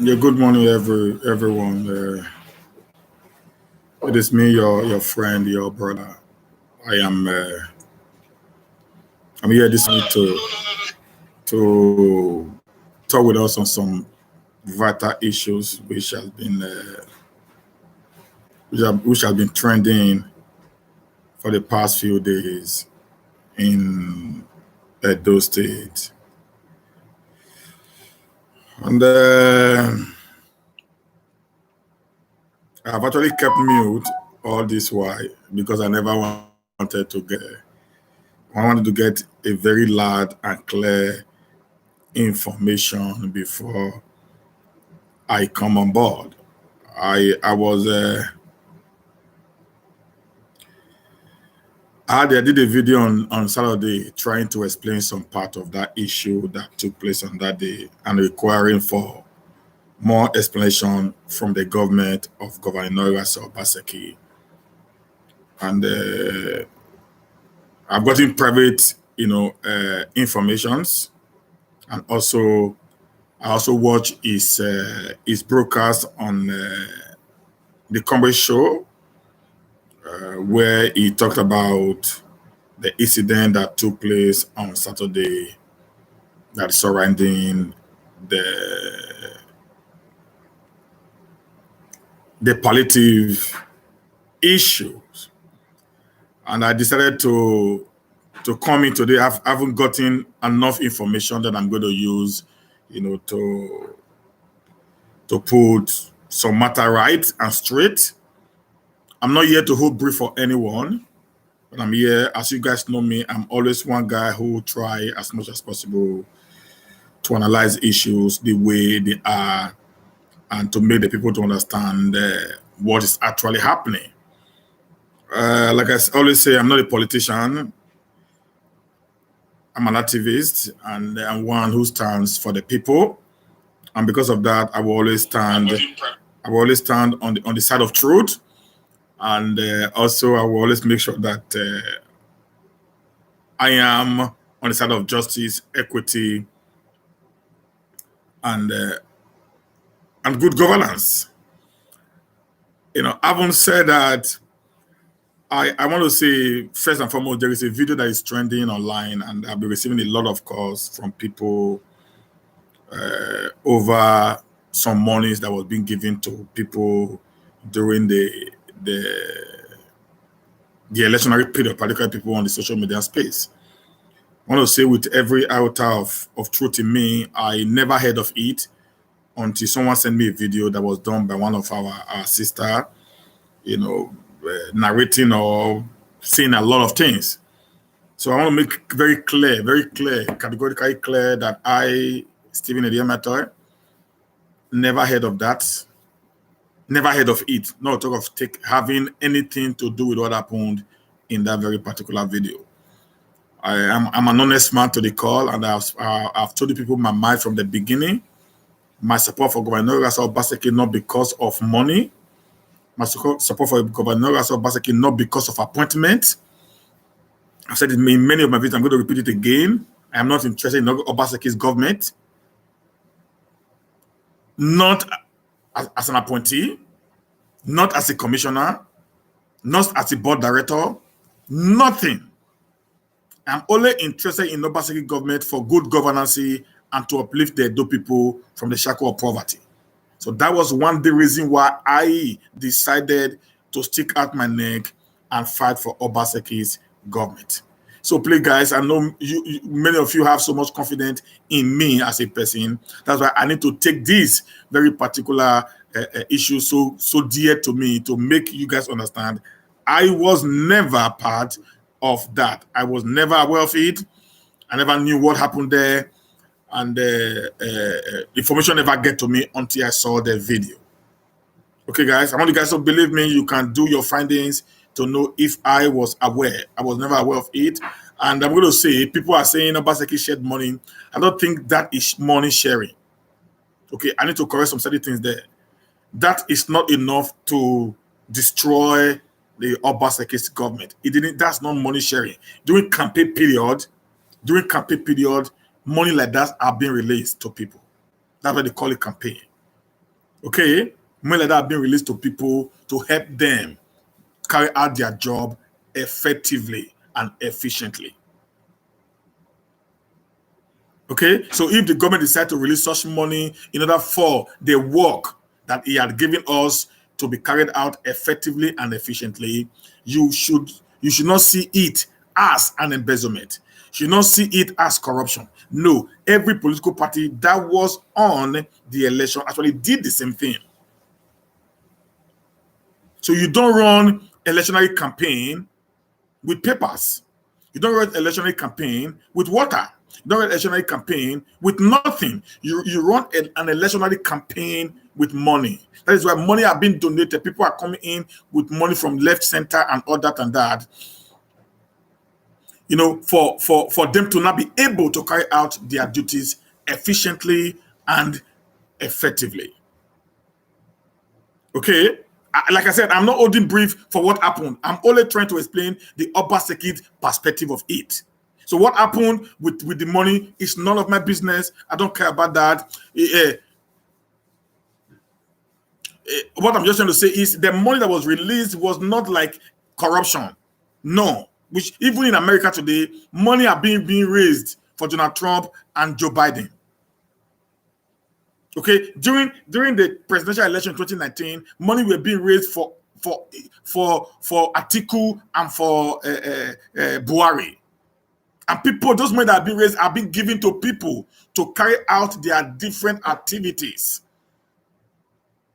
Yeah, good morning, everyone. It is me, your friend, your brother. I am. I'm here this week to talk with us on some vital issues which have been trending for the past few days in Edo State, and I've actually kept mute all this while because I never I wanted to get a very loud and clear information before I come on board. I was I did a video on Saturday trying to explain some part of that issue that took place on that day and requiring for more explanation from the government of Governor Obaseki. And I've gotten private, informations, and I also watch his broadcast on the Comedy Show, where he talked about the incident that took place on Saturday that surrounding the the palliative issues. And I decided to come in today. I haven't gotten enough information that I'm going to use, to put some matter right and straight. I'm not here to hold brief for anyone, but I'm here, as you guys know me, I'm always one guy who try as much as possible to analyze issues the way they are and to make the people to understand what is actually happening. Like I always say, I'm not a politician. I'm an activist, and I'm one who stands for the people. And because of that, I will always stand. I will always stand on the side of truth, and also I will always make sure that I am on the side of justice, equity, and good governance. Having said that, I want to say first and foremost, there is a video that is trending online, and I've been receiving a lot of calls from people over some monies that was being given to people during the electionary period, particularly people on the social media space. I want to say with every iota of truth in me, I never heard of it until someone sent me a video that was done by one of our sister, narrating or saying a lot of things. So I want to make very clear, categorically clear that I, Stephen Ediamator, never heard of that. Never heard of it. No talk of having anything to do with what happened in that very particular video. I'm an honest man to the call, and I've told the people my mind from the beginning. My support for Governor Obaseki not because of money. My support for Governor Obaseki not because of appointment. I've said it in many of my videos. I'm going to repeat it again. I am not interested in Obaseki's government. Not as an appointee, not as a commissioner, not as a board director, nothing. I'm only interested in Obaseki government for good governance and to uplift the Edo people from the shackle of poverty. So that was one the reason why I decided to stick out my neck and fight for Obaseki's government. So please, guys, I know many of you have so much confidence in me as a person. That's why I need to take this very particular issue so dear to me to make you guys understand. I was never part of that. I was never aware of it. I never knew what happened there, and information never get to me until I saw the video. Okay, guys, I want you guys to believe me. You can do your findings to know if I was aware. I was never aware of it. And I'm going to say, people are saying Obaseki shared money. I don't think that is money sharing. Okay, I need to correct some certain things there. That is not enough to destroy the Obaseki's government. That's not money sharing. During campaign period, money like that are being released to people. That's why they call it campaign. Okay, money like that have been released to people to help them carry out their job effectively and efficiently. Okay, so if the government decide to release such money in order for the work that he had given us to be carried out effectively and efficiently, you should not see it as an embezzlement. You should not see it as corruption. No, every political party that was on the election actually did the same thing. So you don't run electionary campaign with papers. You don't run electionary campaign with water. You don't run electionary campaign with nothing. You run an electionary campaign with money. That is why money are being donated. People are coming in with money from left, center, and all that and that. You know, for them to not be able to carry out their duties efficiently and effectively. Okay? Like I said, I'm not holding brief for what happened. I'm only trying to explain the Obaseki perspective of it. So what happened with the money is none of my business. I don't care about that. What I'm just trying to say is the money that was released was not like corruption. No. Which even in America today, money are being raised for Donald Trump and Joe Biden. Okay, during the presidential election in 2019, money were being raised for Atiku and for Buhari, and people, those money that have been raised are being given to people to carry out their different activities,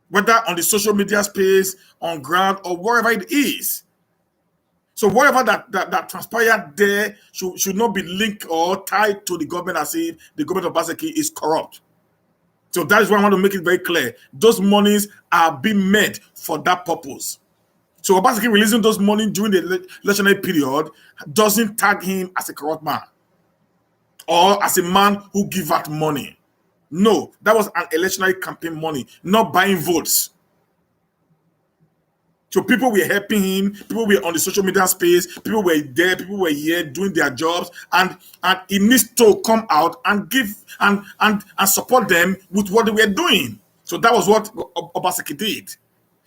whether on the social media space, on ground, or wherever it is. So whatever that transpired there should not be linked or tied to the government as if the government of Obaseki is corrupt. So that is why I want to make it very clear. Those monies are being made for that purpose. So Obaseki releasing those money during the electionary period doesn't tag him as a corrupt man or as a man who give out money. No, that was an electionary campaign money, not buying votes. So people were helping him, people were on the social media space, people were there, people were here doing their jobs, and he needs to come out and give and support them with what they were doing. So that was what Obaseki did.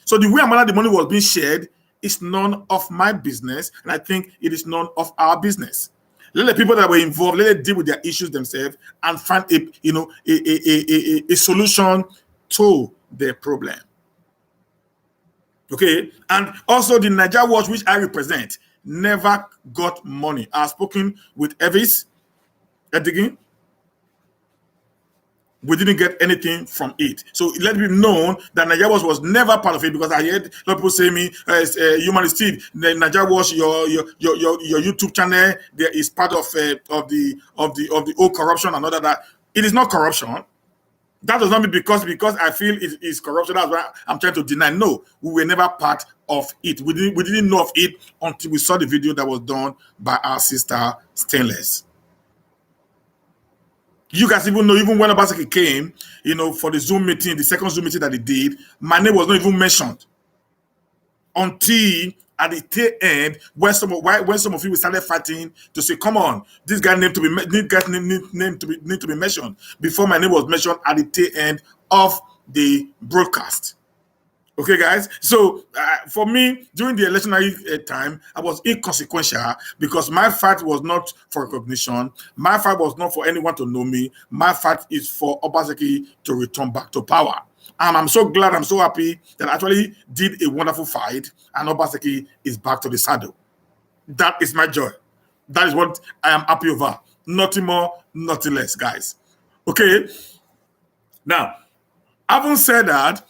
So the way the money was being shared is none of my business, and I think it is none of our business. Let the people that were involved, let them deal with their issues themselves and find a solution to their problem. Okay, and also the NAIJA Watch, which I represent, never got money. I've spoken with Evis Edigin. We didn't get anything from it. So let it be known that NAIJA Watch was never part of it, because I heard a lot of people say me, Humanist, the NAIJA Watch, your YouTube channel, there is part of the old corruption and all that. It is not corruption. That does not mean because I feel it is corruption. That's why I'm trying to deny. No, we were never part of it. We didn't know of it until we saw the video that was done by our sister Stainless. You guys even know, even when Obaseki came, for the Zoom meeting, the second Zoom meeting that he did, my name was not even mentioned until at the tail end, when some of you started fighting to say, "Come on, this guy need to be mentioned." Before my name was mentioned at the tail end of the broadcast. Okay, guys. So for me, during the electionary time, I was inconsequential because my fight was not for recognition. My fight was not for anyone to know me. My fight is for Obaseki to return back to power. And I'm so glad, I'm so happy that I actually did a wonderful fight and Obaseki is back to the saddle. That is my joy. That is what I am happy over. Nothing more, nothing less, guys. Okay. Now, having said that,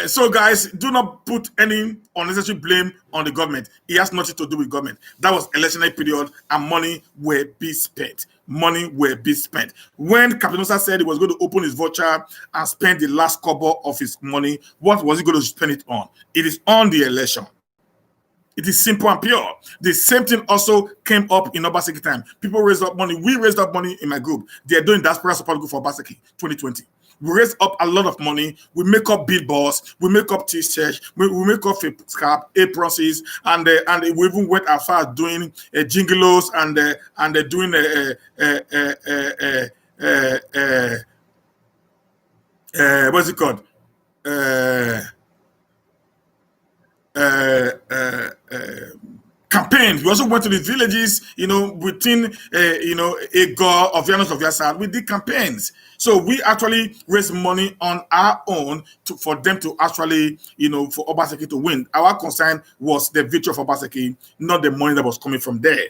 so guys, do not put any unnecessary blame on the government. It has nothing to do with government. That was electionary period and money were being spent. Money were being spent. When Captain said he was going to open his voucher and spend the last kobo of his money, what was he going to spend it on? It is on the election. It is simple and pure. The same thing also came up in Obaseki time. People raised up money. We raised up money in my group. They are doing diaspora support group for Obaseki 2020. We raise up a lot of money. We make up billboards. We make up t-shirts. We make up face cap, aprons, and we even went as far as doing jingolos and doing what's it called? Uh, uh, uh, uh, Campaigns. We also went to the villages, within, a goal of Janus of Yasad. We did campaigns. So we actually raised money on our own for them to actually, for Obaseki to win. Our concern was the victory of Obaseki, not the money that was coming from there.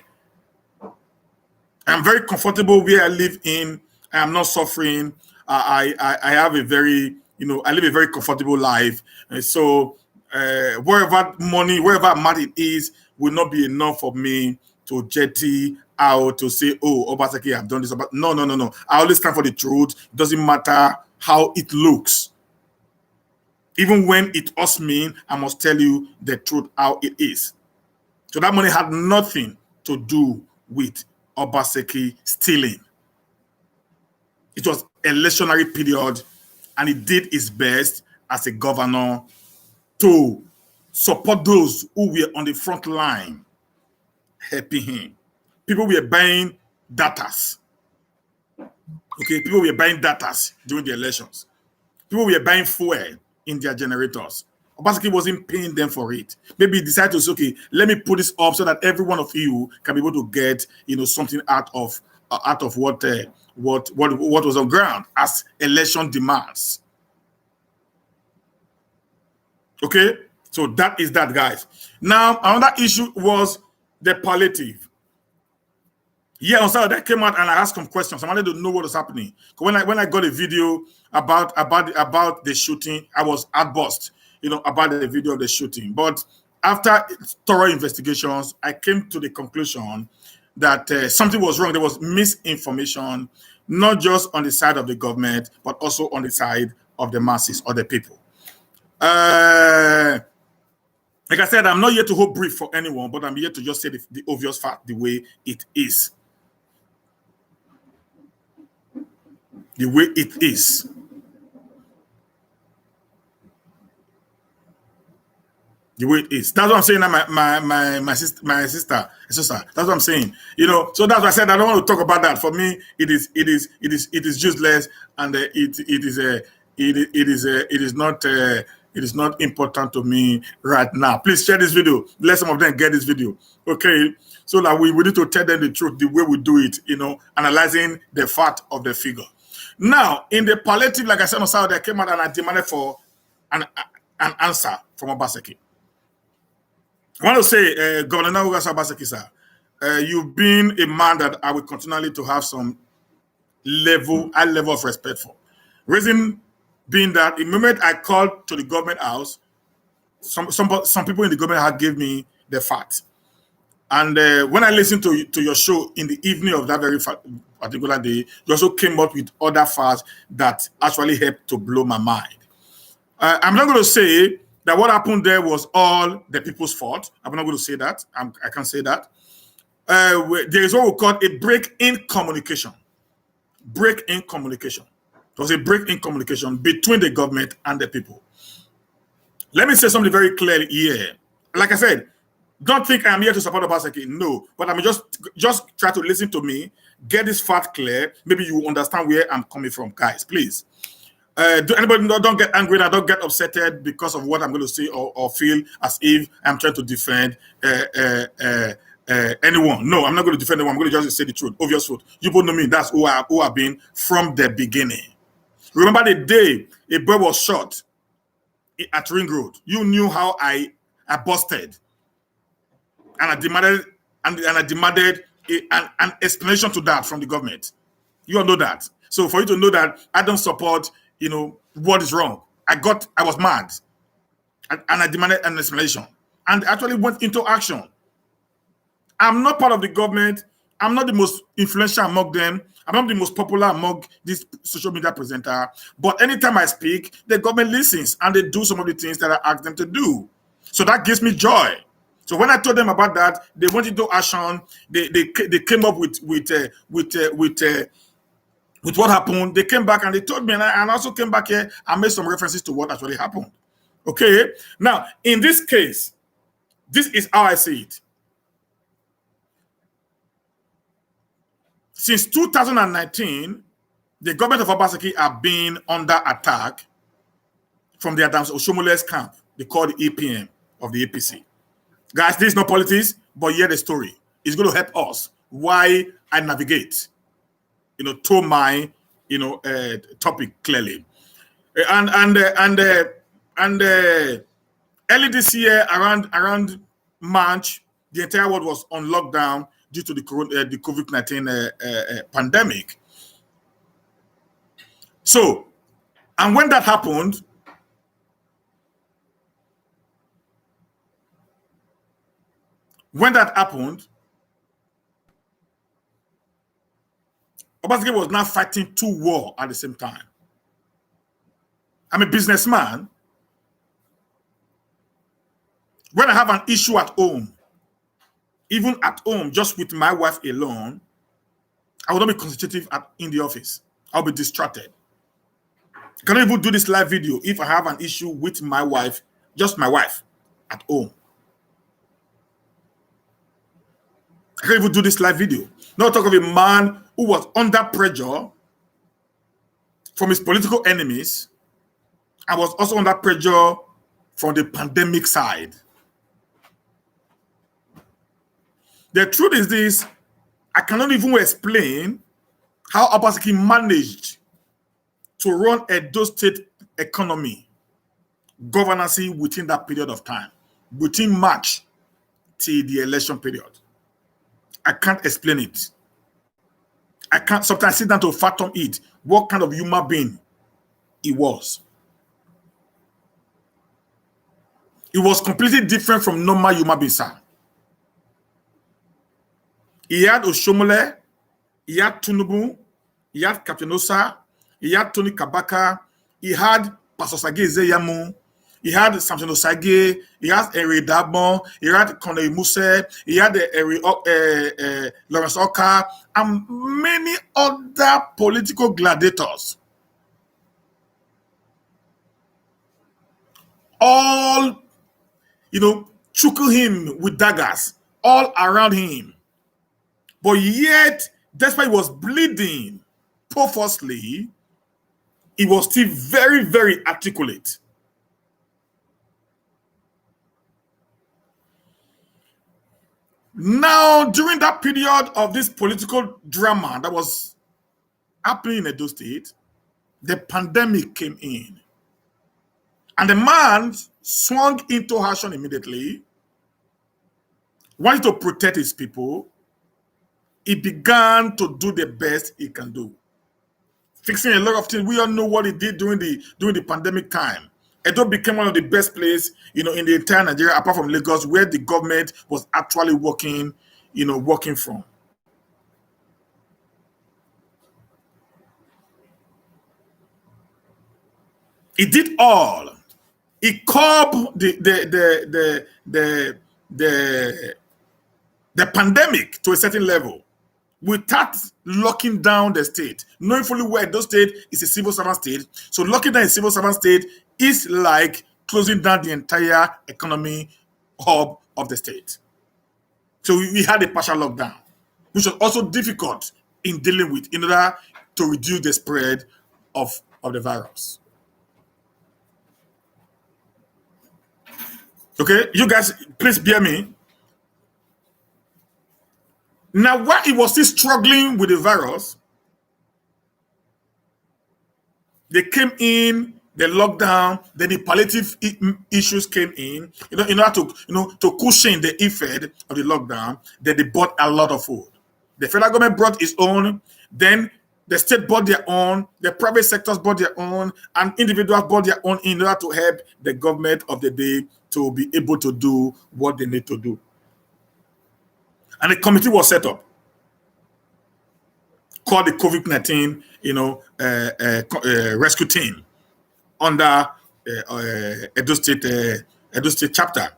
I'm very comfortable where I live in. I am not suffering. I have a very, I live a very comfortable life. And so wherever amount it is, will not be enough for me to jetty out to say, oh, Obaseki, I've done this. No. I always stand for the truth. It doesn't matter how it looks. Even when it hurts me, I must tell you the truth, how it is. So that money had nothing to do with Obaseki stealing. It was electionary period, and he did his best as a governor to support those who were on the front line, helping him. People were buying datas. Okay, people were buying datas during the elections. People were buying fuel in their generators. Obaseki wasn't paying them for it. Maybe he decided to say, okay, let me put this up so that every one of you can be able to get, something out of what was on ground as election demands. Okay, so that is that, guys. Now, another issue was the palliative. Yeah, on Saturday I came out and I asked some questions. I wanted to know what was happening. When I got a video about the shooting, I was outburst, about the video of the shooting. But after thorough investigations, I came to the conclusion that something was wrong. There was misinformation, not just on the side of the government, but also on the side of the masses or the people. Like I said, I'm not here to hold brief for anyone, but I'm here to just say the obvious fact, the way it is. The way it is. The way it is. That's what I'm saying. My sister. That's what I'm saying. So that's why I said I don't want to talk about that. For me, it is useless, and it is not important to me right now. Please share this video. Let some of them get this video. Okay. So that we need to tell them the truth, the way we do it, analyzing the fact of the figure. Now, in the palliative, like I said on Saturday, I came out and I demanded for an answer from Obaseki. I want to say, Governor Obaseki, sir, you've been a man that I will continually to have some high level of respect for. Reason being that the moment I called to the government house, some people in the government had gave me the facts. And when I listened to your show in the evening of that very particular day, you also came up with other facts that actually helped to blow my mind. I'm not going to say that what happened there was all the people's fault. I'm not going to say that. I can't say that. There is what we call a break in communication. Break in communication. It was a break in communication between the government and the people. Let me say something very clearly here. Like I said, don't think I'm here to support Obaseki. No, but I'm just try to listen to me, get this fact clear. Maybe you understand where I'm coming from, guys. Please. Do anybody don't get angry and don't get upset because of what I'm going to say or feel as if I'm trying to defend anyone. No, I'm not going to defend anyone. I'm going to just say the truth, obvious truth. You both know me. That's who I've been from the beginning. Remember the day a boy was shot at Ring Road. You knew how I busted, and I demanded an explanation to that from the government. You all know that. So for you to know that I don't support, what is wrong. I was mad, and I demanded an explanation, and actually went into action. I'm not part of the government. I'm not the most influential among them. I'm not the most popular among this social media presenter. But anytime I speak, the government listens and they do some of the things that I ask them to do. So that gives me joy. So when I told them about that, they went into action. They came up with what happened. They came back and they told me, and I also came back here and made some references to what actually happened. Okay. Now, in this case, this is how I see it. Since 2019, the government of Obaseki have been under attack from the Adams Oshomole's camp. They call the EPM of the APC. Guys, this is not politics, but hear the story. It's going to help us why I navigate, to my, topic clearly. And early this year, around March, the entire world was on lockdown due to the COVID-19 pandemic. So, and when that happened, Obaseki was now fighting two wars at the same time. I'm a businessman. When I have an issue at home, even at home, just with my wife alone, I will not be concentrative in the office. I'll be distracted. I cannot even do this live video if I have an issue with my wife, just my wife, at home. I can't even do this live video. Now talk of a man who was under pressure from his political enemies and was also under pressure from the pandemic side. The truth is this, I cannot even explain how Obaseki managed to run Edo State economy, governance within that period of time, between March till the election period. I can't explain it. I can't sometimes sit down to fathom it, what kind of human being he was. It was completely different from normal human beings. He had Oshomole, he had Tinubu, he had Captain Osa, he had Tony Kabaka, he had Pastor Sage Zeyamu, he had Samson Osage, he had Eri Dabon, he had Colonel Muse, he had Lawrence Oka, and many other political gladiators. All, chuckle him with daggers all around him. But yet, despite he was bleeding profusely, he was still very, very articulate. Now, during that period of this political drama that was happening in Edo State, the pandemic came in. And the man swung into action immediately, wanted to protect his people. He began to do the best he can do. Fixing a lot of things. We all know what he did during the pandemic time. Edo became one of the best places, in the entire Nigeria, apart from Lagos, where the government was actually working from. He did all. He curbed the pandemic to a certain level without locking down the state, knowing fully well Edo State is a civil servant state. So locking down a civil servant state is like closing down the entire economy hub of the state. So we had a partial lockdown, which was also difficult in dealing with in order to reduce the spread of the virus. Okay, you guys, please bear me. Now, while he was still struggling with the virus, they came in, the lockdown, then the palliative issues came in, in order to cushion the effect of the lockdown. Then they bought a lot of food. The federal government brought its own, then the state bought their own, the private sectors bought their own, and individuals bought their own in order to help the government of the day to be able to do what they need to do. And a committee was set up called the COVID-19, rescue team under Edo State chapter.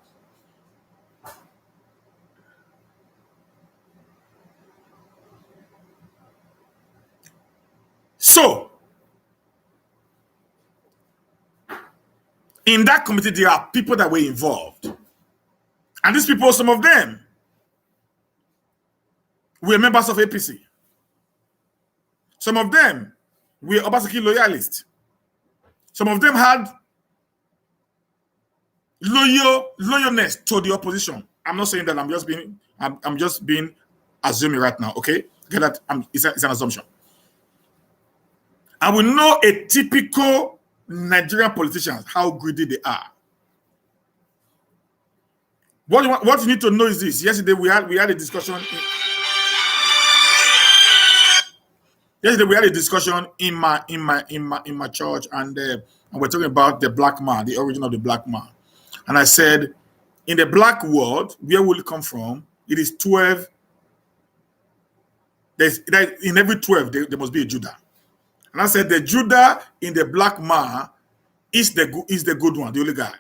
So, in that committee, there are people that were involved. And these people, some of them were members of APC. Some of them were Obaseki loyalists. Some of them had loyalness to the opposition. I'm not saying that. I'm just being assuming right now. Okay, get that? It's an assumption. And we know a typical Nigerian politicians how greedy they are. What you need to know is this. Yesterday we had a discussion. Yesterday we had a discussion in my church, and we're talking about the black man, the origin of the black man. And I said, in the black world, where will it come from? It is 12. In every 12, there must be a Judah. And I said, the Judah in the black man is the good one, the only guy.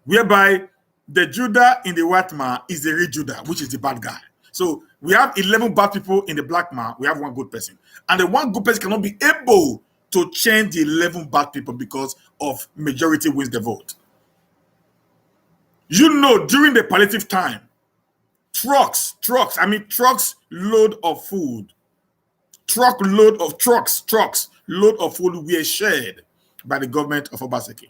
Whereby the Judah in the white man is the real Judah, which is the bad guy. So we have 11 bad people in the black man. We have one good person. And the one good person cannot be able to change the 11 bad people because of majority wins the vote. You know, during the palliative time, trucks load of food, load of food were shared by the government of Obaseki.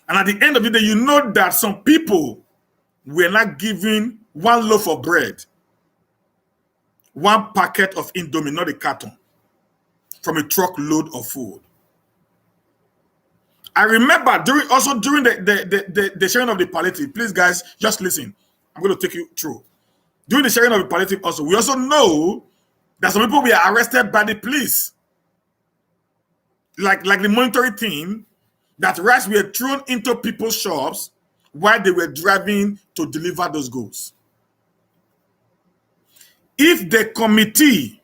And at the end of the day, you know that some people were not given one loaf of bread, one packet of Indomie, not a carton, from a truckload of food. I remember during the sharing of the palliative, please guys, just listen. I'm going to take you through. During the sharing of the palliative also, we also know that some people were arrested by the police. Like the monitoring team, that rice were thrown into people's shops while they were driving to deliver those goods. If the committee,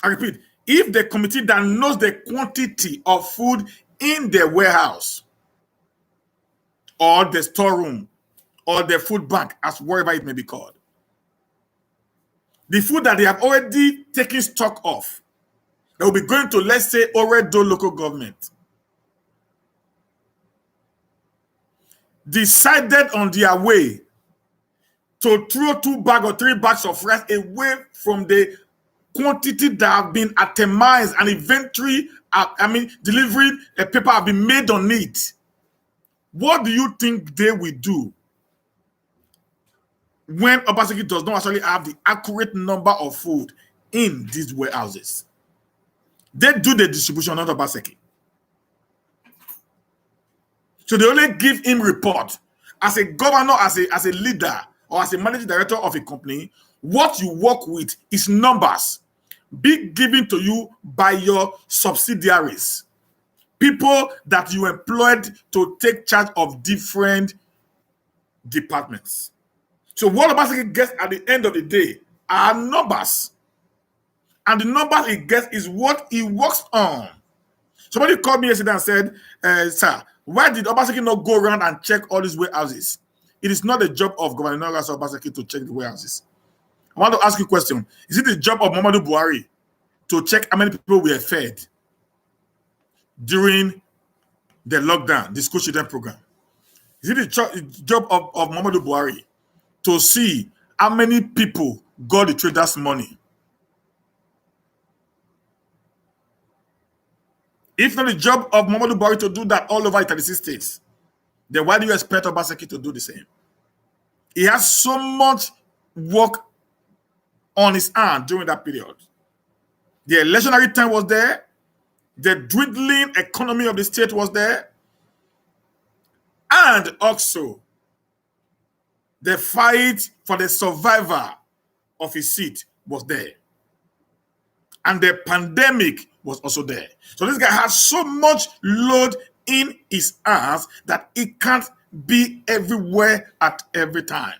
I repeat, if the committee that knows the quantity of food in the warehouse or the storeroom or the food bank, as wherever it may be called, the food that they have already taken stock of, they will be going to, let's say, Oredo local government, decided on their way to throw 2 bags or 3 bags of rice away from the quantity that have been atomized and inventory, delivery, a paper have been made on it. What do you think they will do when Obaseki does not actually have the accurate number of food in these warehouses? They do the distribution, not Obaseki. So they only give him report. As a governor, as a leader, or as a managing director of a company, what you work with is numbers be given to you by your subsidiaries, people that you employed to take charge of different departments. So what Obaseki gets at the end of the day are numbers. And the numbers he gets is what he works on. Somebody called me yesterday and said, sir, why did Obaseki not go around and check all these warehouses? It is not the job of Governor Obaseki to check the warehouses. I want to ask you a question. Is it the job of Muhammadu Buhari to check how many people were fed during the lockdown, the school children program? Is it the job of Muhammadu Buhari to see how many people got the traders' money? If not the job of Muhammadu Buhari to do that all over 36 states, then why do you expect Obaseki to do the same? He has so much work on his hand during that period. The electionary time was there. The dwindling economy of the state was there. And also, the fight for the survival of his seat was there. And the pandemic was also there. So this guy has so much load in his hands that he can't be everywhere at every time.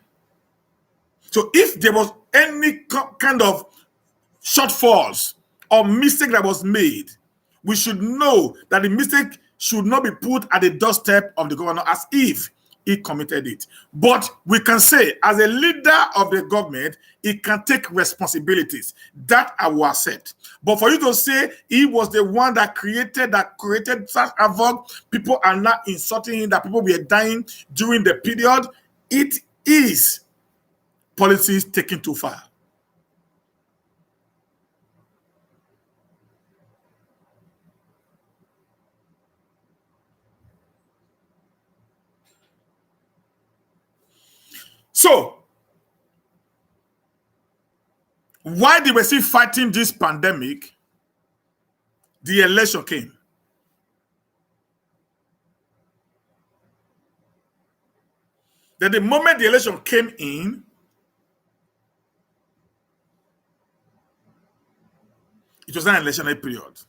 So if there was any kind of shortfalls or mistake that was made, we should know that the mistake should not be put at the doorstep of the governor as if he committed it. But we can say, as a leader of the government, he can take responsibilities. That I will accept. But for you to say he was the one that created such havoc, people are not insulting him, that people were dying during the period, it is policies taken too far. So, while they were still fighting this pandemic, the election came. Then the moment the election came in, it was an electionary period.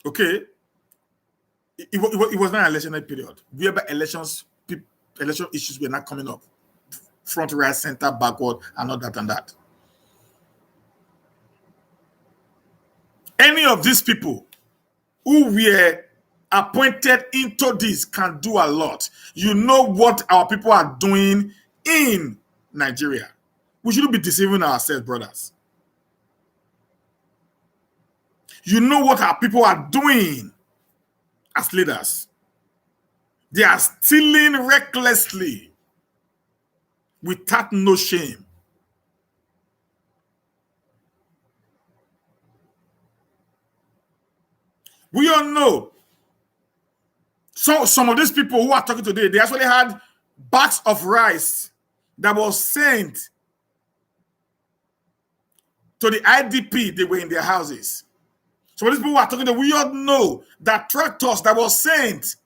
Okay? It was not an electionary period. Whereby election issues were not coming up. Front, right, center, backward, and all that and that. Any of these people who were appointed into this can do a lot. You know what our people are doing in Nigeria. We shouldn't be deceiving ourselves, brothers. You know what our people are doing as leaders. They are stealing recklessly without no shame. We all know. So some of these people who are talking today, they actually had bags of rice that was sent to the IDP. They were in their houses. So these people who are talking today, we all know that tractors that was sent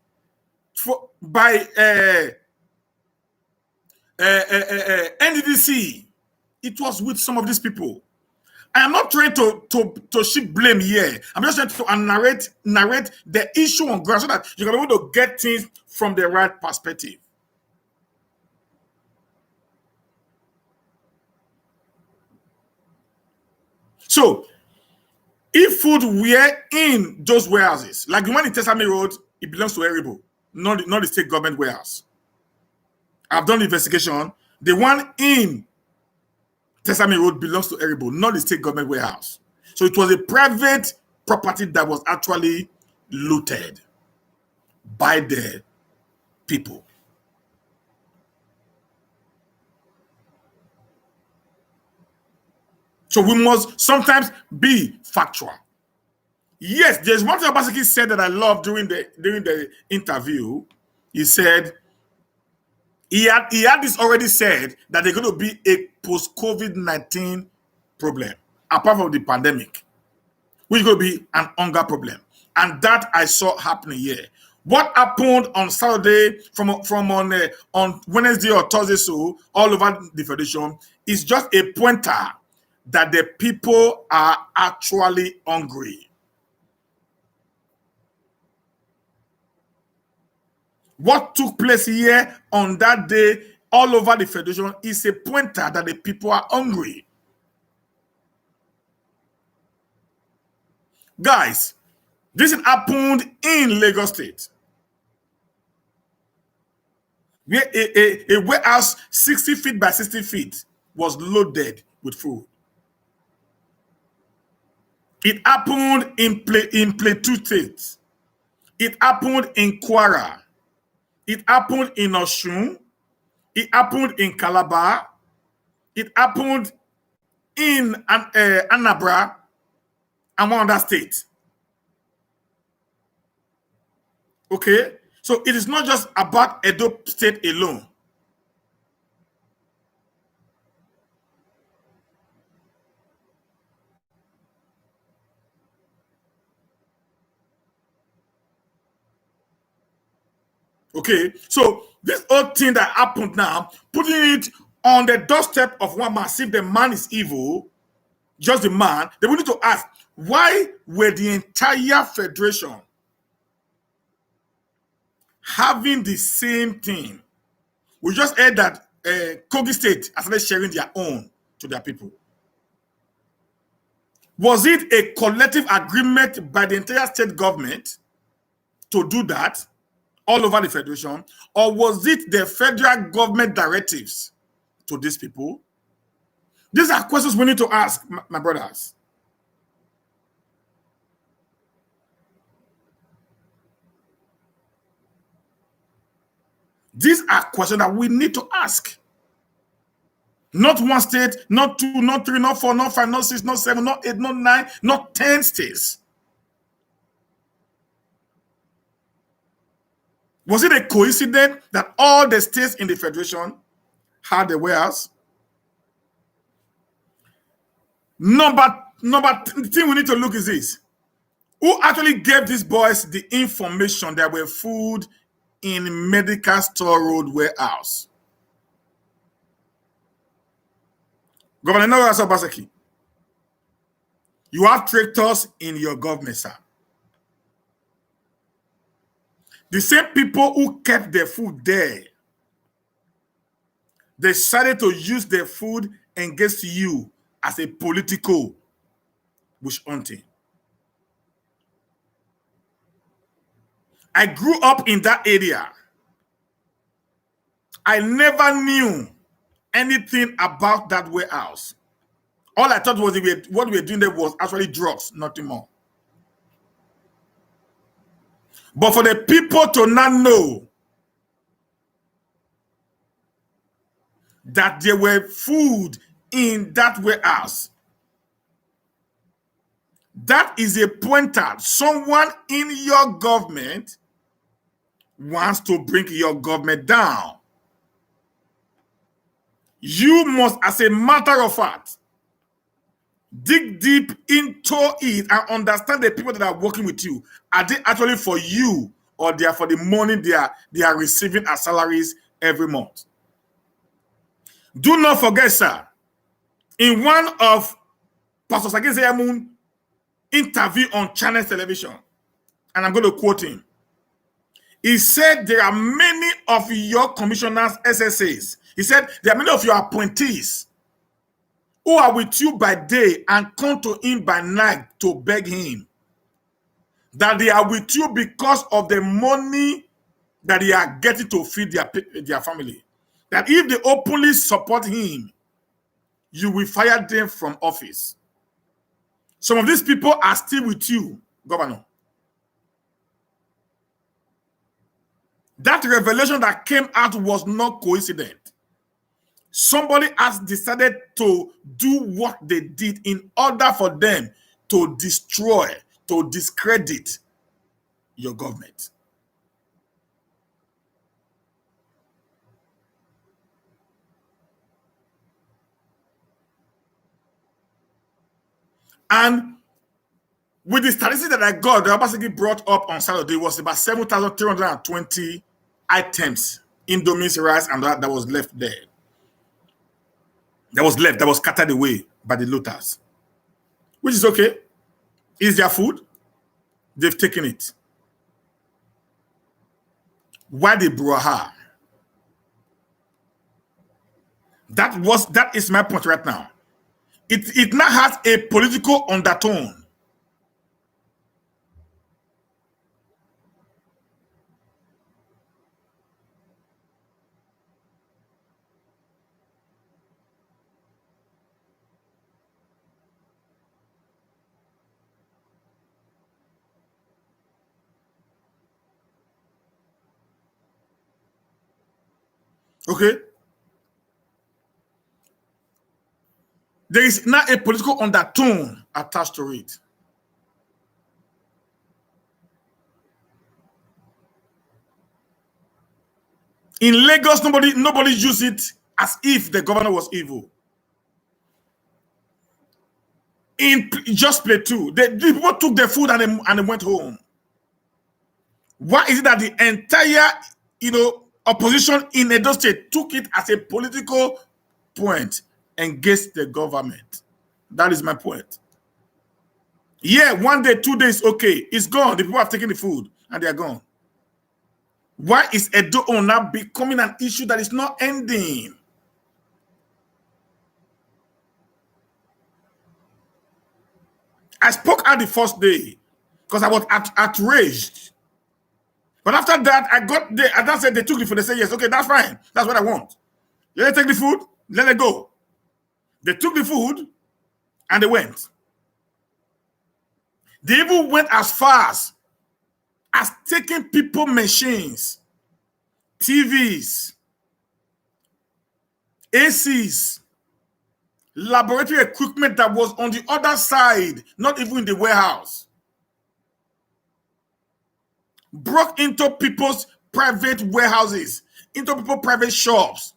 by NDDC, it was with some of these people. I am not trying to shift blame here. I'm just trying to narrate the issue on ground so that you can be able to get things from the right perspective. So, if food were in those warehouses, like the one in Tesame Road, it belongs to Eribo, not the state government warehouse. I've done the investigation. The one in Tesame Road belongs to Eribo, not the state government warehouse. So it was a private property that was actually looted by the people. So we must sometimes be factual. Yes, there's one thing Obaseki said that I loved during the interview. He said he had this already said that there's going to be a post-COVID-19 problem, apart from the pandemic, which is going to be an hunger problem. And that I saw happening here. What happened on Saturday on Wednesday or Thursday, so all over the Federation, is just a pointer that the people are actually hungry. What took place here on that day all over the Federation is a pointer that the people are hungry. Guys, this happened in Lagos State, where a warehouse 60 feet by 60 feet was loaded with food. It happened in Plateau State. It happened in Kwara. It happened in Osun. It happened in Calabar. It happened in Anambra and one other state. Okay? So it is not just about Edo State alone. Okay? So this whole thing that happened now, putting it on the doorstep of one man, see if the man is evil, just the man, they will need to ask, why were the entire federation having the same thing? We just heard that Kogi State has started sharing their own to their people. Was it a collective agreement by the entire state government to do that all over the federation, or was it the federal government directives to these people? These are questions we need to ask, my brothers. These are questions that we need to ask. Not one state, not two, not three, not four, not five, not six, not seven, not eight, not nine, not 10 states. Was it a coincidence that all the states in the Federation had a warehouse? The thing we need to look is this. Who actually gave these boys the information that were food in medical store road warehouse? Governor Noah Obaseki. You have traitors in your government, sir. The same people who kept their food there, they decided to use their food against you as a political bush hunting. I grew up in that area. I never knew anything about that warehouse. All I thought was what we were doing there was actually drugs, nothing more. But for the people to not know that there were food in that warehouse, that is a pointer. Someone in your government wants to bring your government down. You must, as a matter of fact, dig deep into it and understand the people that are working with you. Are they actually for you, or they are for the money they are receiving as salaries every month? Do not forget, sir, in one of Pastor Sagi Zeyamun interview on Channel Television, and I'm going to quote him. He said there are many of your commissioners, SSAs. He said there are many of your appointees who are with you by day and come to him by night to beg him. That they are with you because of the money that they are getting to feed their family. That if they openly support him, you will fire them from office. Some of these people are still with you, Governor. That revelation that came out was not coincident. Somebody has decided to do what they did in order for them to destroy, to discredit your government. And with the statistics that I got, the Obaseki brought up on Saturday was about 7,320 items, Indomie's rice, and that was left there. That was scattered away by the looters. Which is okay. It's their food. They've taken it. Why the brouhaha? That is my point right now. It now has a political undertone. Okay? There is now a political undertone attached to it. In Lagos, nobody used it as if the governor was evil. In Just Plateau, the people took their food and they went home. Why is it that the entire opposition in Edo State took it as a political point against the government? That is my point. Yeah, 1 day, 2 days, okay, it's gone. The people have taken the food and they are gone. Why is Edo now becoming an issue that is not ending? I spoke out the first day because I was outraged. But after that, I got there, and I said they took the food. They said, yes, okay, that's fine. That's what I want. Let them take the food, let it go. They took the food and they went. They even went as far as taking people machines, TVs, ACs, laboratory equipment that was on the other side, not even in the warehouse. Broke into people's private warehouses, into people's private shops.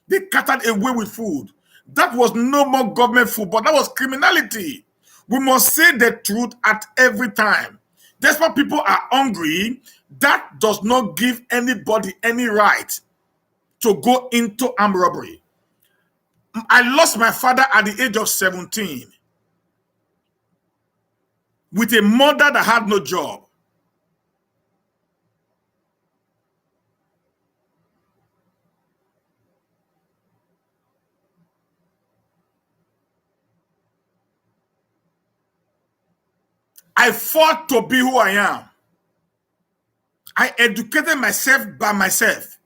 They carted away with food. That was no more government food, but that was criminality. We must say the truth at every time. That's why people are hungry. That does not give anybody any right to go into armed robbery. I lost my father at the age of 17 with a mother that had no job. I fought to be who I am. I educated myself by myself.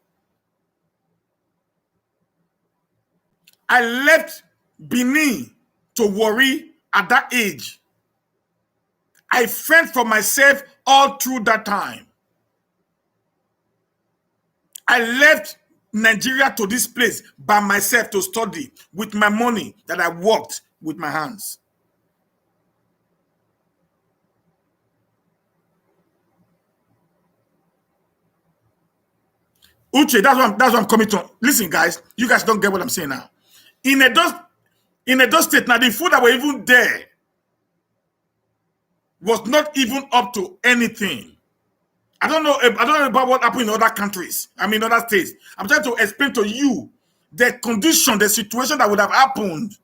I left Benin to worry at that age. I fent for myself all through that time. I left Nigeria to this place by myself to study with my money that I worked with my hands. Uche, that's what I'm coming to. Listen, guys, you guys don't get what I'm saying now. In Edo State, now the food that were even there was not even up to anything. I don't know about what happened in other countries. I mean, other states. I'm trying to explain to you the condition, the situation that would have happened.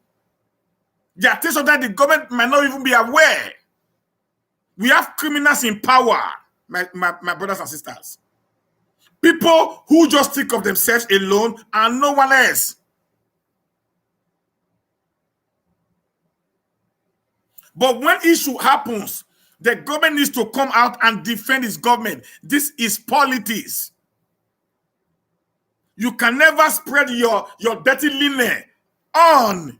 The attention that the government might not even be aware. We have criminals in power, my brothers and sisters. People who just think of themselves alone and no one else. But when issue happens, the government needs to come out and defend its government. This is politics. You can never spread your dirty linen on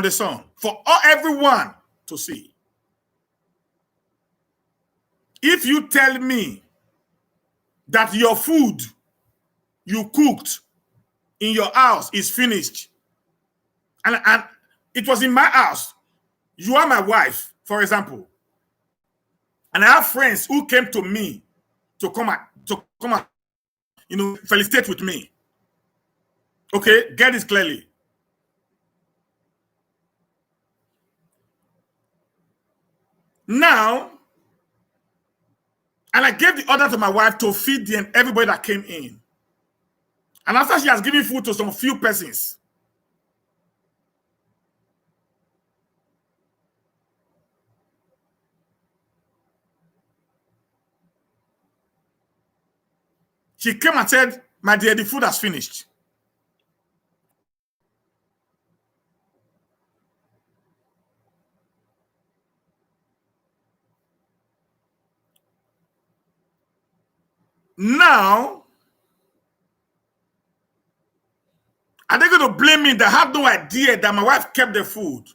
the sun for everyone to see. If you tell me that your food you cooked in your house is finished, and it was in my house, you are my wife, for example, and I have friends who came to me to come and felicitate with me. Okay, get this clearly. Now, and I gave the order to my wife to feed everybody that came in. And after she has given food to some few persons, she came and said, "My dear, the food has finished." Now, are they going to blame me that I have no idea that my wife kept the food?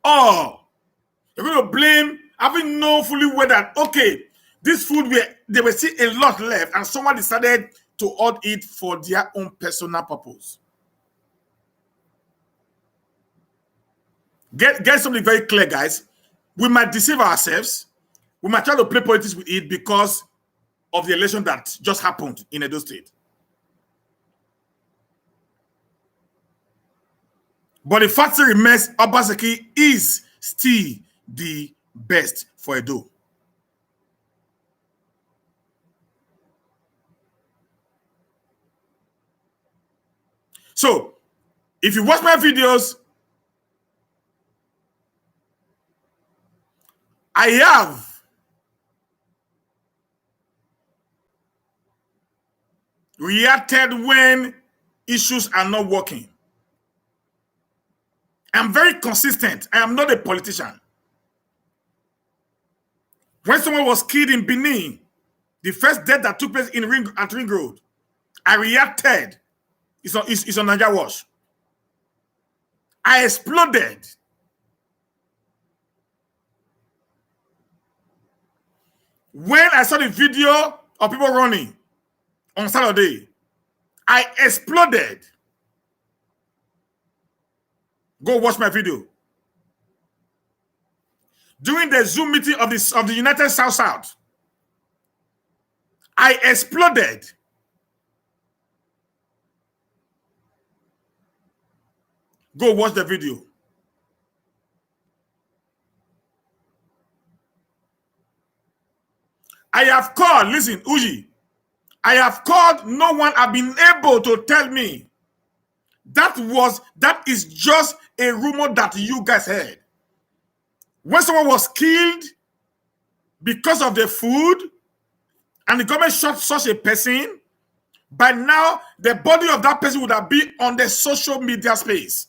Or they're going to blame having known fully well that, okay, this food, there were still a lot left and someone decided to hoard it for their own personal purpose. Get something very clear, guys. We might deceive ourselves. We might try to play politics with it because of the election that just happened in Edo State. But the fact remains, Obaseki is still the best for Edo. So, if you watch my videos, I have reacted when issues are not working. I'm very consistent. I am not a politician. When someone was killed in Benin, the first death that took place at Ring Road, I reacted. It's on NAIJA Watch. I exploded. When I saw the video of people running on Saturday, I exploded. Go watch my video. During the Zoom meeting of the United South, I exploded. Go watch the video. I have called, listen, Uji, I have called, no one have been able to tell me that is just a rumor that you guys heard. When someone was killed because of the food and the government shot such a person, by now the body of that person would have been on the social media space.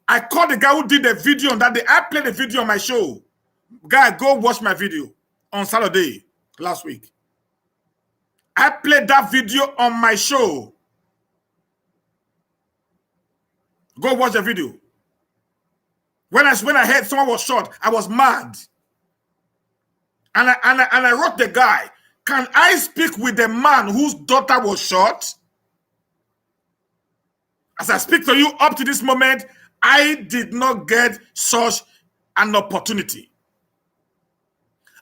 I called the guy who did the video on that day. I played the video on my show. Guy, go watch my video on Saturday last week. I played that video on my show. Go watch the video. When I heard someone was shot, I was mad. And I wrote the guy, can I speak with the man whose daughter was shot? As I speak to you up to this moment, I did not get such an opportunity.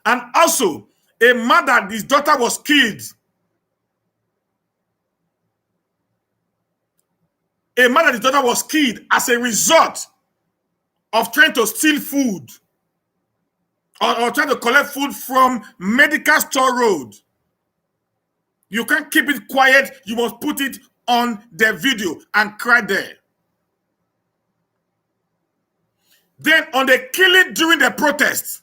And also, a man that his daughter was killed. A man that his daughter was killed as a result of trying to steal food or trying to collect food from Medical Store Road. You can't keep it quiet. You must put it on the video and cry there. Then on the killing during the protest.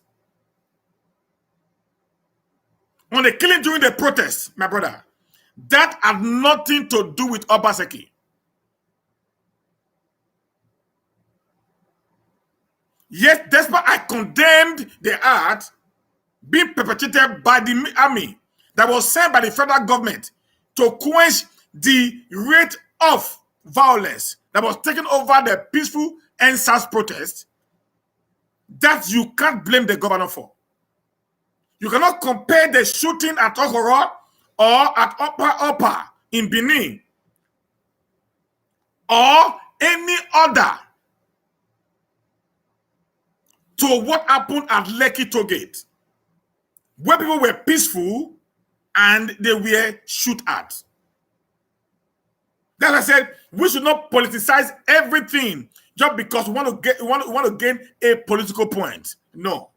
On the killing during the protest, my brother, that had nothing to do with Obaseki. Yet, despite I condemned the act being perpetrated by the army that was sent by the federal government to quench the rate of violence that was taking over the peaceful NSAS protest, that you can't blame the governor for. You cannot compare the shooting at Okoro or at Upper in Benin or any other to what happened at Lekki Tollgate, where people were peaceful and they were shot at. Then I said, we should not politicize everything just because we want to gain a political point. No.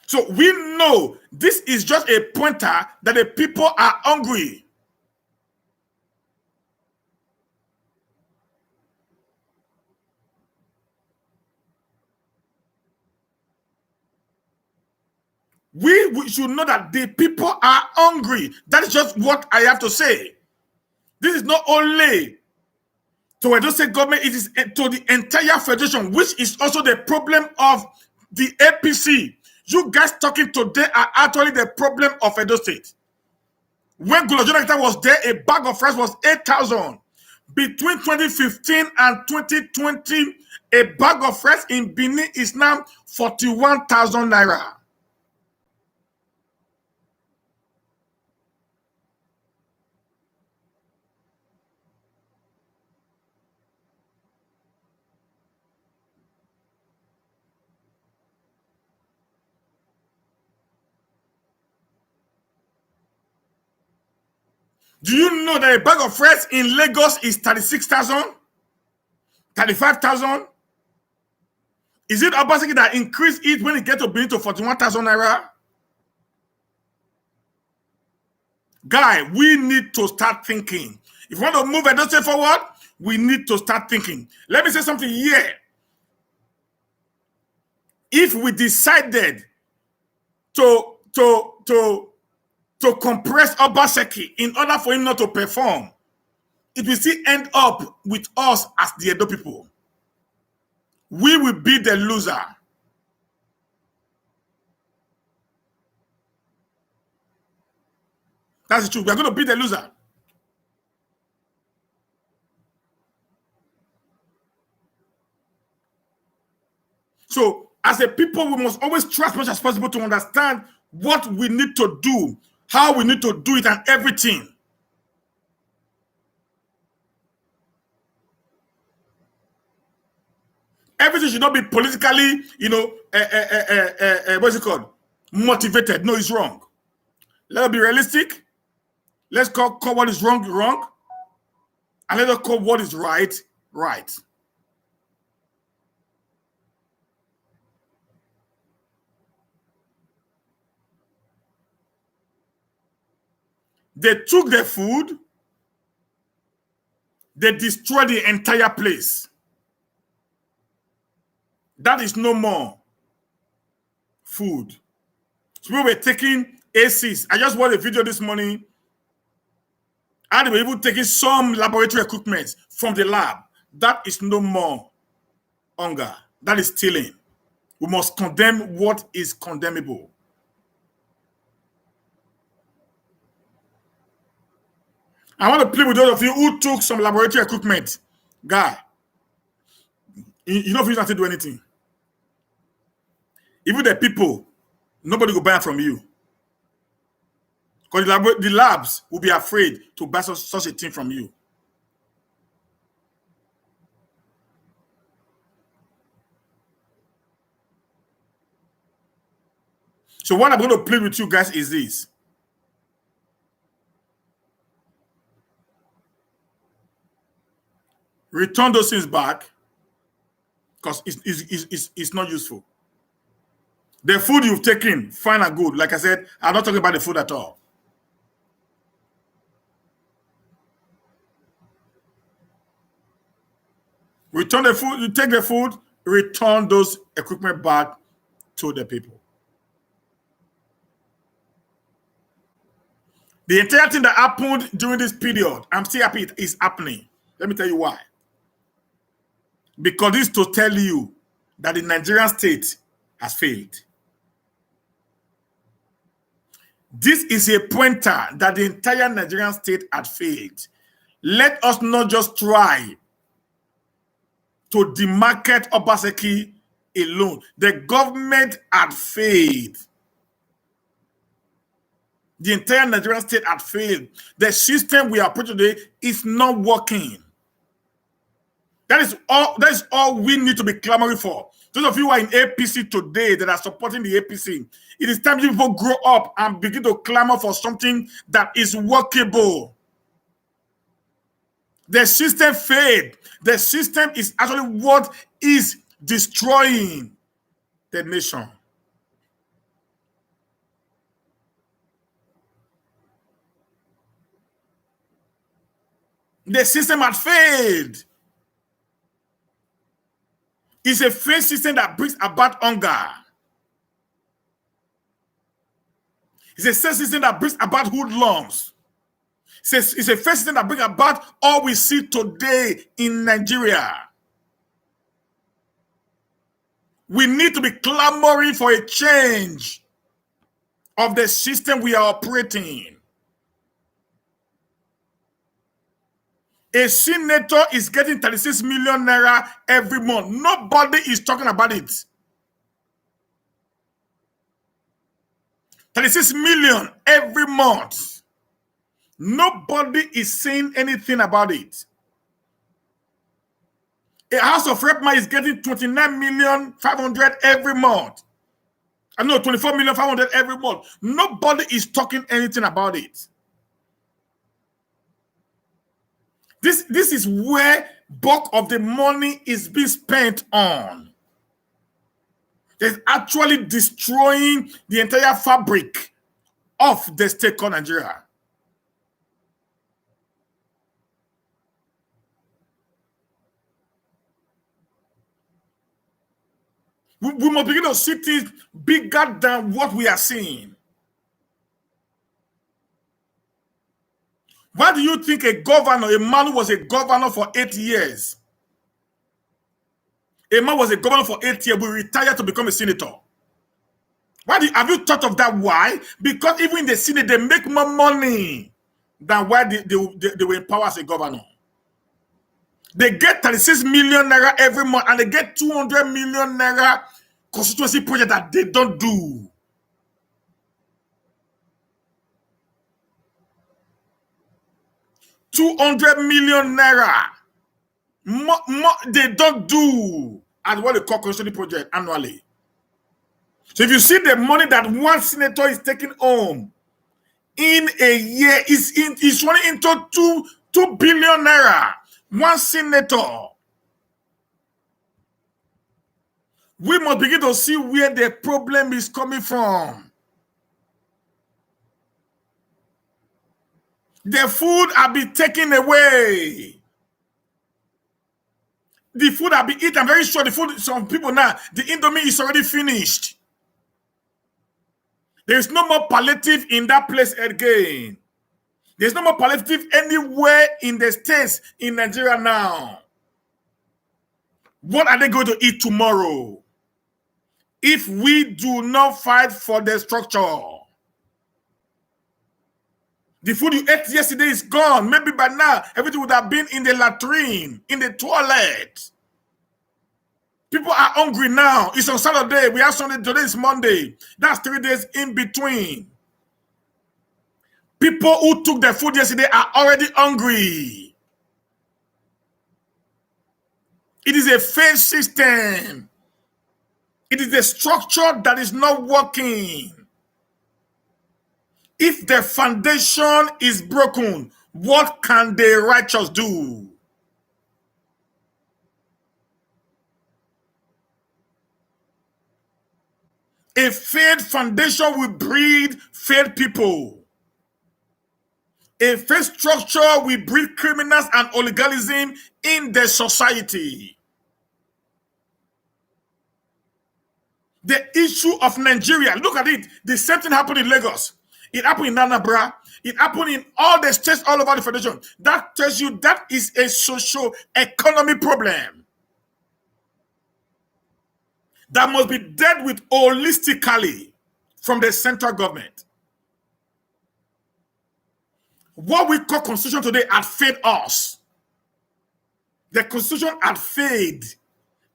So we know this is just a pointer that the people are hungry. We should know that the people are hungry. That is just what I have to say. This is not only to Edo State government, it is to the entire federation, which is also the problem of the APC. You guys talking today are actually the problem of Edo State. When Gulajona was there, a bag of rice was 8,000. Between 2015 and 2020, a bag of rice in Benin is now 41,000 naira. Do you know that a bag of rice in Lagos is 36,000? 35,000? Is it Obaseki that increased it when it gets to Benin to 41,000 naira? Guy, we need to start thinking. If we want to move Edo State forward, we need to start thinking. Let me say something here. If we decided to compress Obaseki in order for him not to perform, it will still end up with us as the Edo people. We will be the loser. That's the truth. We are going to be the loser. So, as a people, we must always try as much as possible to understand what we need to do, how we need to do it, and everything. everything should not be politically, what's it called? Motivated. No, it's wrong. Let us be realistic. Let's call what is wrong, wrong. And let us call what is right, right. They took the food, they destroyed the entire place. That is no more food. So we were taking ACs. I just watched a video this morning, and they were even taking some laboratory equipment from the lab. That is no more hunger. That is stealing. We must condemn what is condemnable. I want to plead with those of you who took some laboratory equipment. Guy, you don't feel to do anything. Even the people, nobody will buy it from you. Because the labs will be afraid to buy such a thing from you. So what I'm going to plead with you guys is this. Return those things back, because it's not useful. The food you've taken, fine and good. Like I said, I'm not talking about the food at all. Return the food, you take the food, return those equipment back to the people. The entire thing that happened during this period, I'm still happy it is happening. Let me tell you why. Because this is to tell you that the Nigerian state has failed. This is a pointer that the entire Nigerian state had failed. Let us not just try to demarket Obaseki alone. The government had failed. The entire Nigerian state had failed. The system we are put today is not working. That is all we need to be clamoring for. Those of you who are in APC today that are supporting the APC, it is time you people grow up and begin to clamor for something that is workable. The system failed. The system is actually what is destroying the nation. The system had failed. It's a failed system that brings about hunger. It's a failed system that brings about hoodlums. It's a failed system that brings about all we see today in Nigeria. We need to be clamoring for a change of the system we are operating in. A senator is getting 36 million naira every month. Nobody is talking about it. 36 million every month. Nobody is saying anything about it. A House of Rep is getting 29,500,000 every month. I know 24,500,000 every month. Nobody is talking anything about it. This is where bulk of the money is being spent on. It's actually destroying the entire fabric of the state called Nigeria. We must begin to see things bigger than what we are seeing. Why do you think a governor, a man who was a governor for 8 years, a man was a governor for 8 years, will retire to become a senator? Have you thought of that? Why? Because even in the Senate, they make more money than why they were in power as a governor. They get 36 million naira every month, and they get 200 million naira constituency project that they don't do. $200 million naira. They don't do. as what they call constitutional project annually. So if you see the money that one senator is taking home in a year, is running into 2 billion naira. One senator. We must begin to see where the problem is coming from. The food have been taken away. The food have been eaten. I'm very sure the food, some people now, the Indomie is already finished. There is no more palliative in that place again. There's no more palliative anywhere in the states in Nigeria now. What are they going to eat tomorrow if we do not fight for the structure? The food you ate yesterday is gone. Maybe by now, everything would have been in the latrine, in the toilet. People are hungry now. It's on Saturday. We have Sunday. Today is Monday. That's 3 days in between. People who took their food yesterday are already hungry. It is a failed system. It is a structure that is not working. If the foundation is broken, what can the righteous do? A failed foundation will breed failed people. A failed structure will breed criminals and oligarchism in the society. The issue of Nigeria, look at it. The same thing happened in Lagos. It happened in Anambra. It happened in all the states all over the federation. That tells you that is a socio-economic problem that must be dealt with holistically from the central government. What we call constitution today had failed us. The constitution had failed.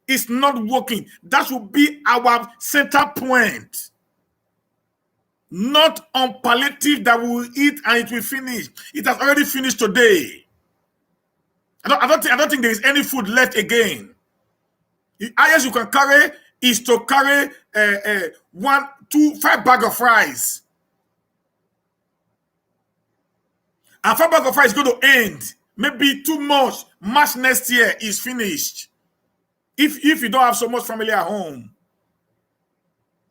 It's not working. That should be our center point. Not on palliative that we will eat and it will finish. It has already finished today. I don't think there is any food left again. The highest you can carry is to carry 5 bags of rice. And 5 bags of rice is going to end. Maybe too much. March next year is finished. If you don't have so much family at home.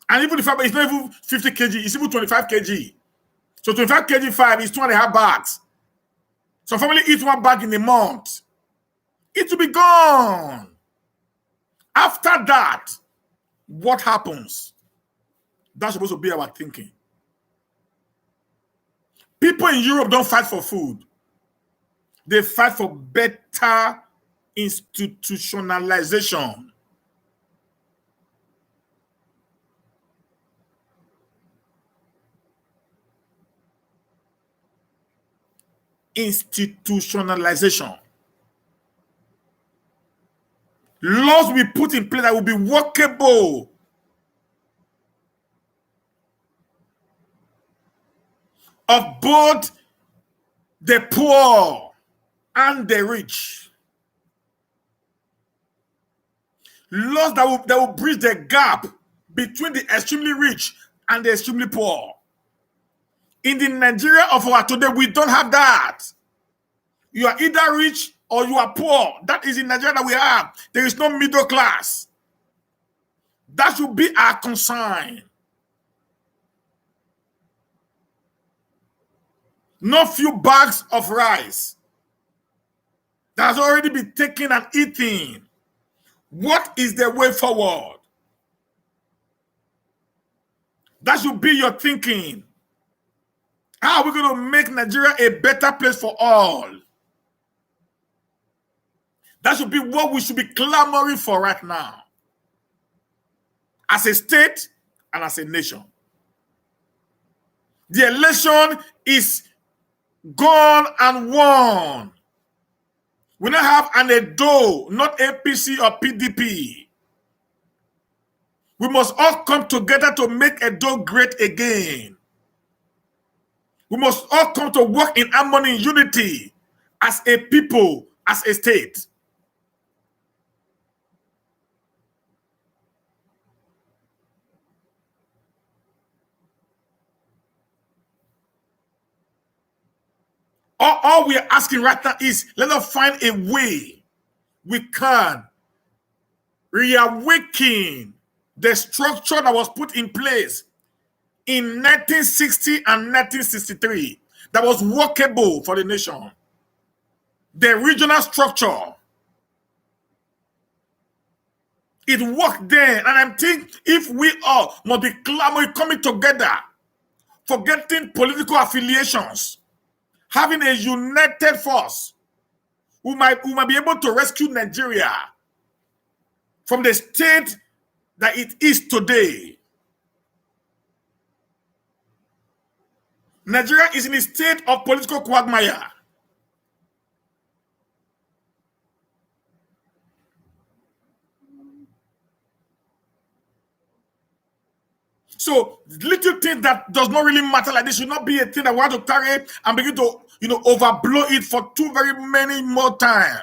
And even if it's not even 50 kg, it's even 25 kg. So 25 kg 5 is 2.5 bags. So family eats 1 bag in a month. It will be gone. After that, what happens? That's supposed to be our thinking. People in Europe don't fight for food. They fight for better institutionalization. Institutionalization. Laws will be put in place that will be workable. Of both the poor and the rich. Laws that will bridge the gap between the extremely rich and the extremely poor. In the Nigeria of our today, we don't have that. You are either rich or you are poor. That is in Nigeria that we have. There is no middle class. That should be our concern. No few bags of rice that has already been taken and eaten. What is the way forward? That should be your thinking. How are we going to make Nigeria a better place for all? That should be what we should be clamoring for right now. As a state and as a nation. The election is gone and won. We now have an Edo, not APC or PDP. We must all come together to make Edo great again. We must all come to work in harmony and unity as a people, as a state. All we are asking right now is let us find a way we can reawaken the structure that was put in place in 1960 and 1963 that was workable for the nation. The regional structure. It worked then. And I think if we all must be coming together, forgetting political affiliations, having a united force, we might be able to rescue Nigeria from the state that it is today. Nigeria is in a state of political quagmire. So little things that does not really matter like this should not be a thing that we want to carry and begin to, overblow it for too very many more time.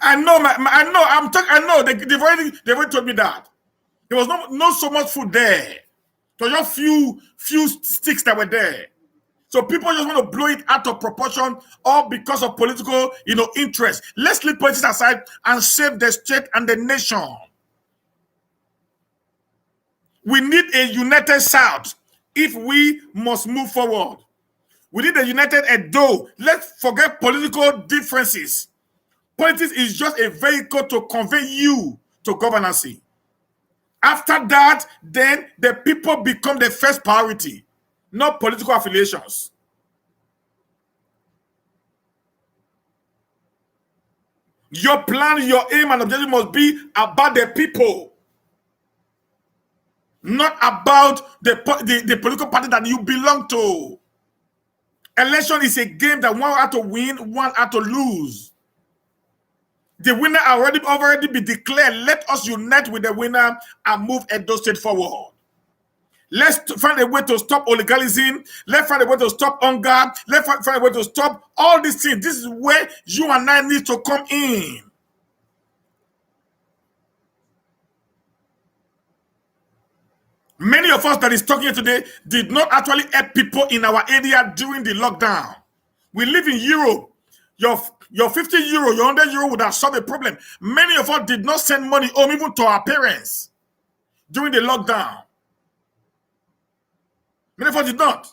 I know. They've already told me that there was not so much food there. There was just few sticks that were there. So people just want to blow it out of proportion, all because of political, interest. Let's leave politics aside and save the state and the nation. We need a united South if we must move forward. We need a united Edo. Let's forget political differences. Politics is just a vehicle to convey you to governance. After that, then the people become the first priority, not political affiliations. Your plan, your aim, and objective must be about the people, not about the political party that you belong to. Election is a game that one had to win, one had to lose. The winner already been declared. Let us unite with the winner and move Edo State forward. Let's find a way to stop oligarchism. Let's find a way to stop hunger. Let's find a way to stop all these things. This is where you and I need to come in. Many of us that is talking here today did not actually help people in our area during the lockdown. We live in Europe. Your 50 euro, your 100 euro would have solved the problem. Many of us did not send money home even to our parents during the lockdown. Many of us did not.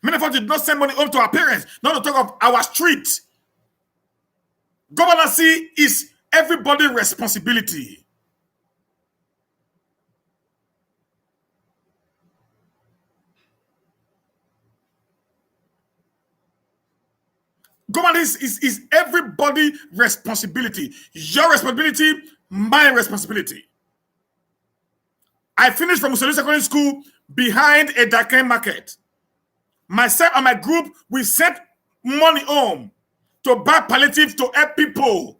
Many of us did not send money home to our parents, not to talk of our street. Governance is everybody's responsibility. Governance is everybody's responsibility. Your responsibility, my responsibility. I finished from Mussolini Secondary School behind a Dakar market. Myself and my group, we sent money home to buy palliative to help people.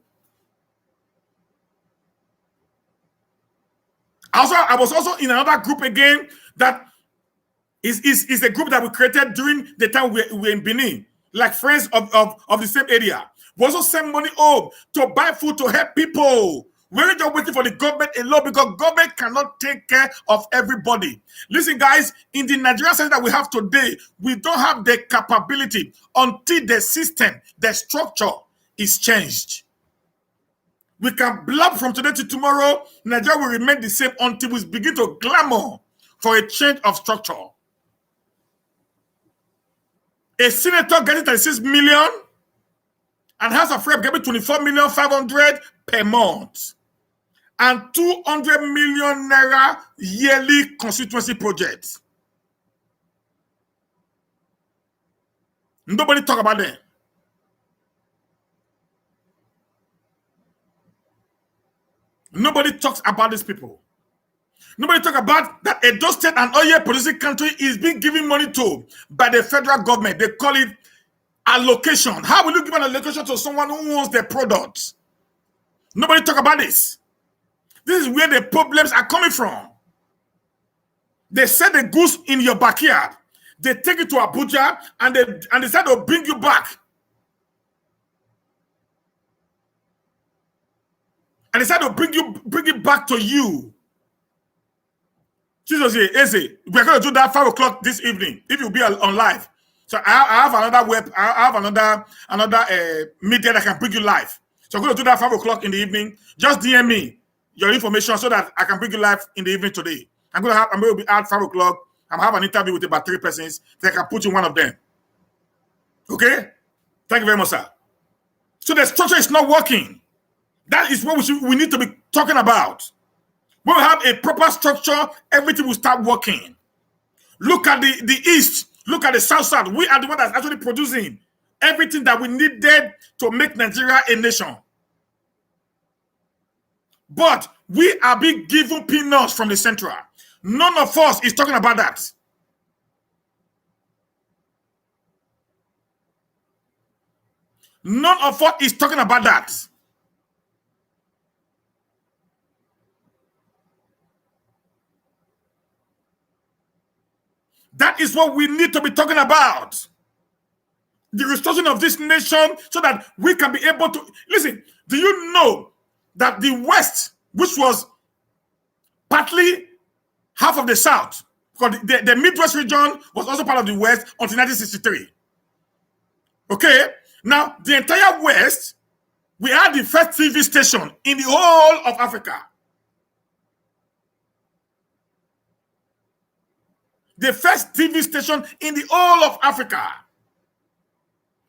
I was also in another group again that is a group that we created during the time we were in Benin, like friends of the same area. We also send money home to buy food to help people. We're just waiting for the government alone because government cannot take care of everybody. Listen, guys, in the Nigerian system that we have today, we don't have the capability until the system, the structure is changed. We can blab from today to tomorrow. Nigeria will remain the same until we begin to clamor for a change of structure. A senator getting 36 million and House of Rep getting 24,500,000 per month. And 200 million naira yearly constituency projects. Nobody talk about them. Nobody talks about these people. Nobody talk about that Edo State, an oil producing country, is being given money to by the federal government. They call it allocation. How will you give an allocation to someone who wants their products? Nobody talk about this. This is where the problems are coming from. They set the goose in your backyard. They take it to Abuja and they decide to bring you back. and decide to bring it back to you. Jesus say, Eze, we're going to do that 5 o'clock this evening if you'll be on live. So I have another I have another media that can bring you live. So I'm going to do that 5 o'clock in the evening. Just DM me your information so that I can bring you live in the evening today. I'm going to be at 5 o'clock. I'm going to have an interview with about 3 persons that I can put you one of them. Okay? Thank you very much, sir. So the structure is not working. That is what we need to be talking about. When we have a proper structure, everything will start working. Look at the East. Look at the South. We are the one that's actually producing everything that we needed to make Nigeria a nation. But we are being given peanuts from the central. None of us is talking about that. None of us is talking about that. That is what we need to be talking about. The restoration of this nation so that we can be able to... Listen, do you know that the West, which was partly half of the South, because the Midwest region was also part of the West until 1963. Okay? Now, the entire West, we had the first TV station in the whole of Africa. The first TV station in the whole of Africa,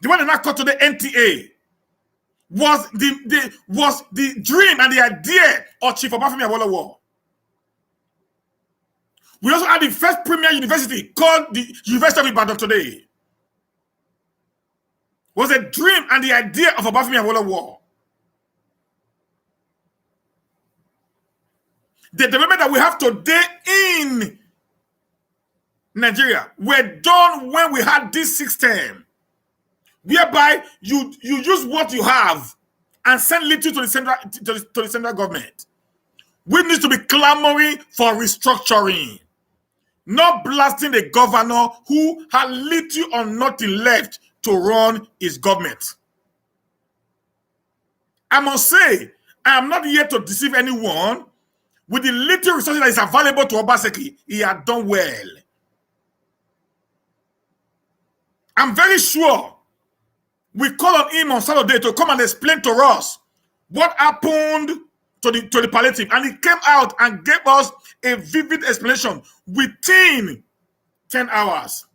the one that now called to the NTA, was the dream and the idea of Chief Obafemi Awolowo. We also had the first premier university called the University of Ibadan today. Was a dream and the idea of Obafemi Awolowo. The development that we have today in Nigeria were done when we had this system, whereby you use what you have and send little to the central government. We need to be clamoring for restructuring, not blasting the governor who had little or nothing left to run his government. I must say, I am not here to deceive anyone. With the little resources that is available to Obaseki, he had done well. I'm very sure we call on him on Saturday to come and explain to us what happened to the palliative, and he came out and gave us a vivid explanation within 10 hours.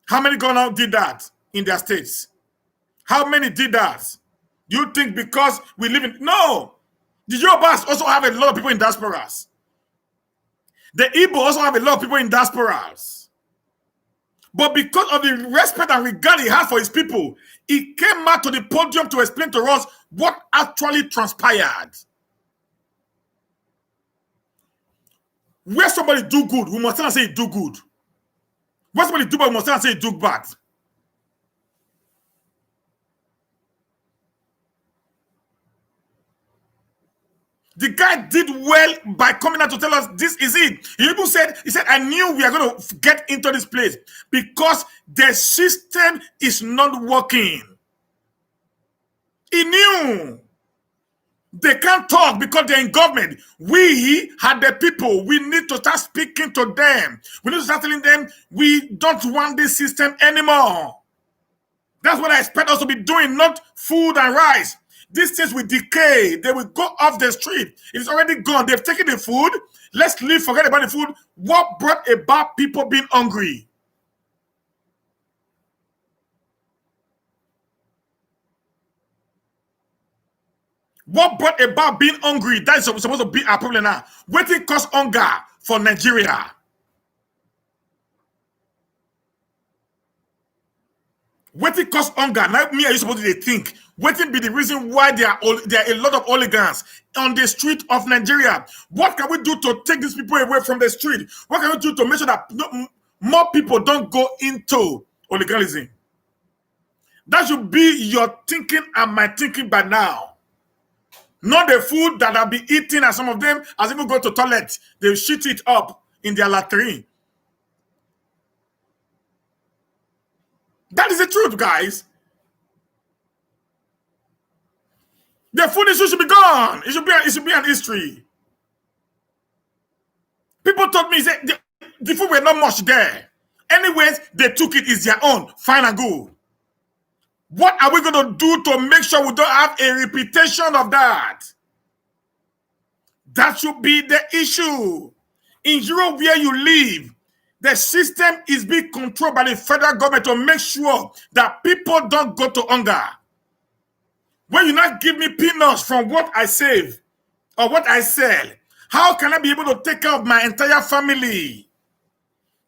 How many governors did that in their states? How many did that? Do you think because we live in... No! The Yorubas also have a lot of people in diasporas. The Igbo also have a lot of people in diasporas. But because of the respect and regard he had for his people, he came out to the podium to explain to us what actually transpired. Where somebody do good, we must not say do good. Where somebody do bad, we must not say do bad. The guy did well by coming out to tell us this is it. He even said, I knew we are going to get into this place because the system is not working. He knew. They can't talk because they're in government. We had the people. We need to start speaking to them. We need to start telling them we don't want this system anymore. That's what I expect us to be doing, not food and rice. These things will decay. They will go off the street. It's already gone. They've taken the food. Let's leave, forget about the food. What brought about people being hungry? What brought about being hungry? That is supposed to be our problem now. What it cause hunger for Nigeria? What it cause hunger? Now me, are you supposed to think? What will be the reason why there are a lot of hooligans on the street of Nigeria? What can we do to take these people away from the street? What can we do to make sure that more people don't go into hooliganism? That should be your thinking and my thinking by now. Not the food that I'll be eating, and some of them, as even go to toilet, they shit it up in their latrine. That is the truth, guys. The food issue should be gone. It should be an history. People told me the food were not much there. Anyways, they took it, it's their own. Fine and good. What are we going to do to make sure we don't have a repetition of that? That should be the issue. In Europe, where you live, the system is being controlled by the federal government to make sure that people don't go to hunger. When you not give me peanuts from what I save or what I sell, how can I be able to take care of my entire family?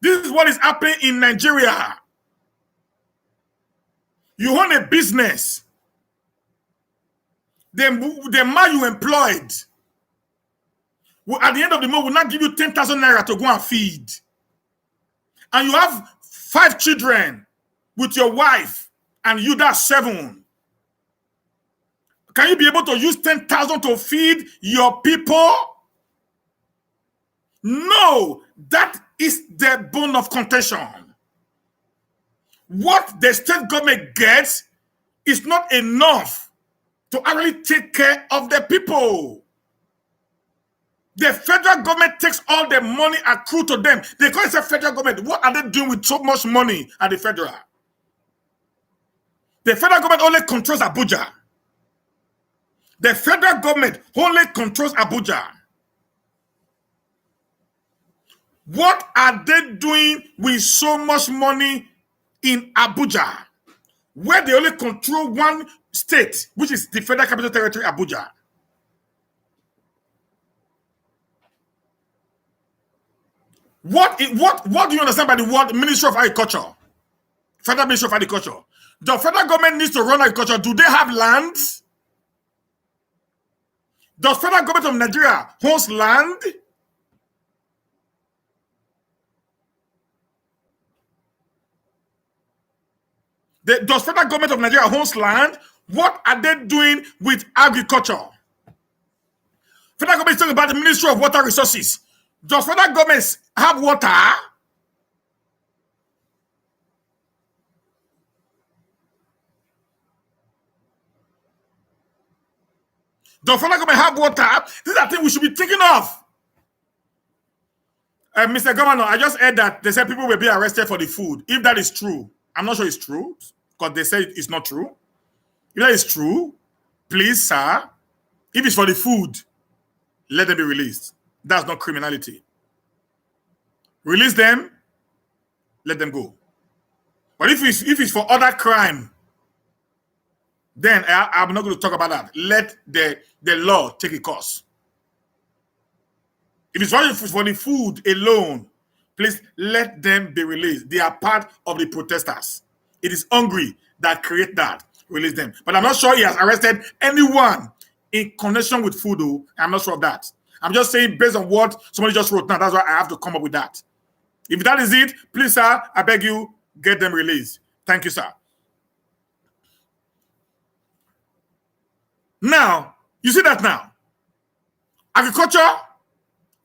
This is what is happening in Nigeria. You own a business. The man you employed, at the end of the month, will not give you 10,000 naira to go and feed. And you have 5 children with your wife, and you, that's 7. Can you be able to use 10,000 to feed your people? No, that is the bone of contention. What the state government gets is not enough to actually take care of the people. The federal government takes all the money accrued to them. They call it a federal government. What are they doing with so much money at the federal? The federal government only controls Abuja. The federal government only controls Abuja. What are they doing with so much money in Abuja, where they only control one state, which is the Federal Capital Territory, Abuja? What do you understand by the word Ministry of Agriculture? Federal Ministry of Agriculture. The federal government needs to run agriculture. Do they have land? Does federal government of Nigeria owns land? Does federal government of Nigeria owns land? What are they doing with agriculture? Federal government is talking about the Ministry of Water Resources. Does federal government have water? Does federal government have water? These are things we should be thinking of. Mr. Governor, I just heard that they said people will be arrested for the food. If that is true, I'm not sure it's true, because they say it's not true. If that is true, please, sir, if it's for the food, let them be released. That's not criminality. Release them, let them go. But if it's for other crime, then I'm not going to talk about that. Let the law take a course. If it's for the food alone, please let them be released. They are part of the protesters. It is hungry that create that. Release them. But I'm not sure he has arrested anyone in connection with food. I'm not sure of that. I'm just saying based on what somebody just wrote now. That's why I have to come up with that. If that is it, please, sir, I beg you, get them released. Thank you, sir. Now, you see that now. Agriculture,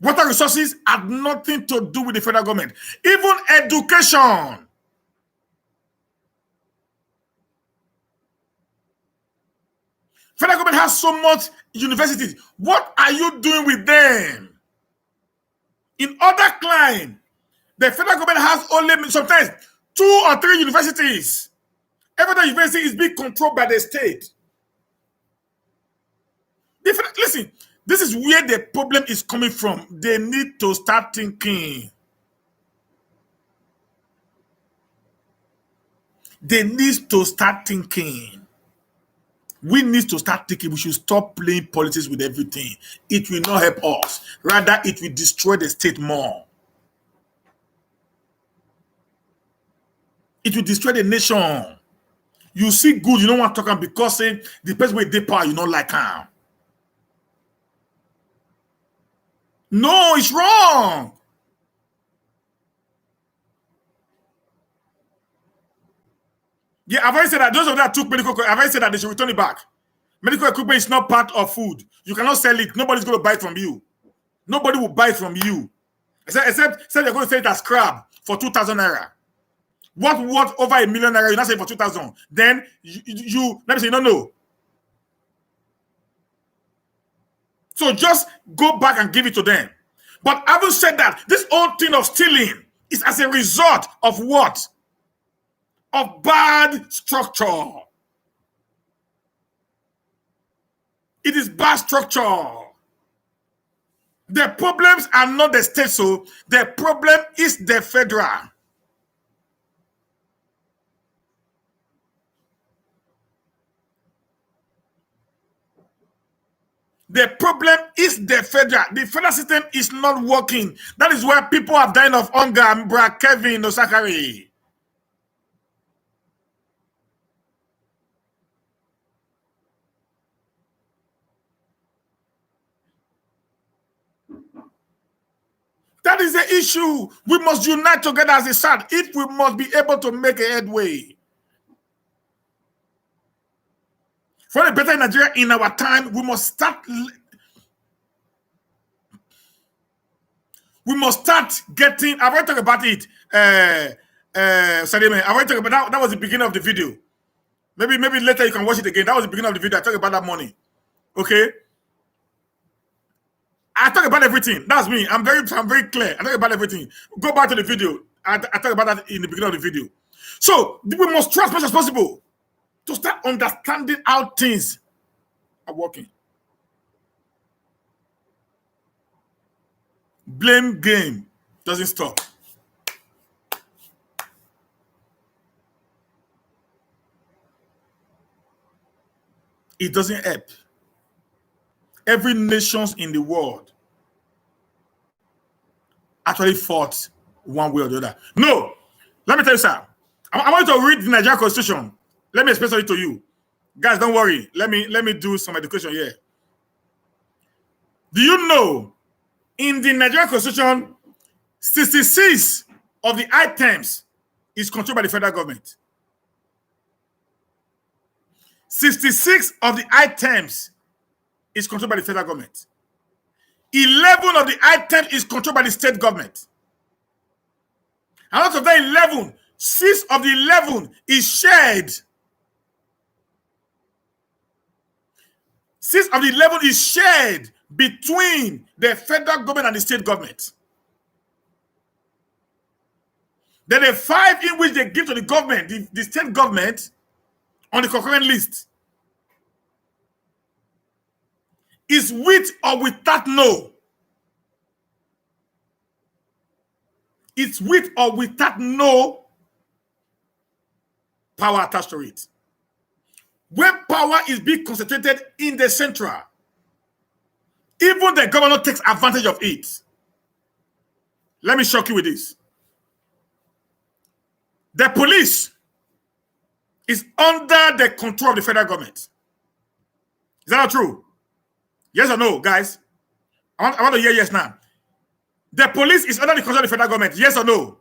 water resources have nothing to do with the federal government. Even education. Federal government has so much universities. What are you doing with them? In other climes, the federal government has only sometimes 2 or 3 universities. Every university is being controlled by the state. Listen, this is where the problem is coming from. They need to start thinking. They need to start thinking. We need to start thinking. We should stop playing politics with everything. It will not help us. Rather, it will destroy the state more. It will destroy the nation. You see good, you don't want to talk because say the person with the power, you don't like him. No, it's wrong. Yeah, I've already said that those of that took medical equipment, I've already said that they should return it back. Medical equipment is not part of food. You cannot sell it. Nobody's going to buy it from you. Nobody will buy it from you. Except you're going to sell it as crab for 2,000 naira. What worth over 1 million naira? You're not selling for 2,000. Then you let me say, no. So just go back and give it to them. But having said that, this whole thing of stealing is as a result of what? Of bad structure. It is bad structure. The problems are not the state, so the problem is the federal. The problem is the federal. The federal system is not working. That is why people are dying of hunger. Bra Kevin Osakari. That is the issue. We must unite together as a SAD if we must be able to make a headway. For a better Nigeria in our time, we must start. We must start getting. I've already talked about it. Sadime, I've already talked about that. That was the beginning of the video. Maybe later you can watch it again. That was the beginning of the video. I talked about that money. Okay. I talk about everything. That's me. I'm very clear. I talk about everything. Go back to the video. I talk about that in the beginning of the video. So we must try as much as possible to start understanding how things are working. Blame game doesn't stop. It doesn't help. Every nation in the world actually fought one way or the other. No, let me tell you, sir. I want to read the Nigerian Constitution. Let me explain it to you, guys. Don't worry. Let me do some education here. Do you know in the Nigerian Constitution, 66 of the items is controlled by the federal government? 66 of the items is controlled by the federal government. 11 of the items is controlled by the state government. And out of that 11, 6 of the 11 is shared. 6 of the 11 is shared between the federal government and the state government. Then the 5 in which they give to the government, the state government, on the concurrent list, is with or without no. It's with or without no power attached to it. When power is being concentrated in the central, even the governor takes advantage of it. Let me shock you with this. The police is under the control of the federal government. Is that not true? Yes or no, guys? I want to hear yes now. The police is under the control of the federal government. Yes or no?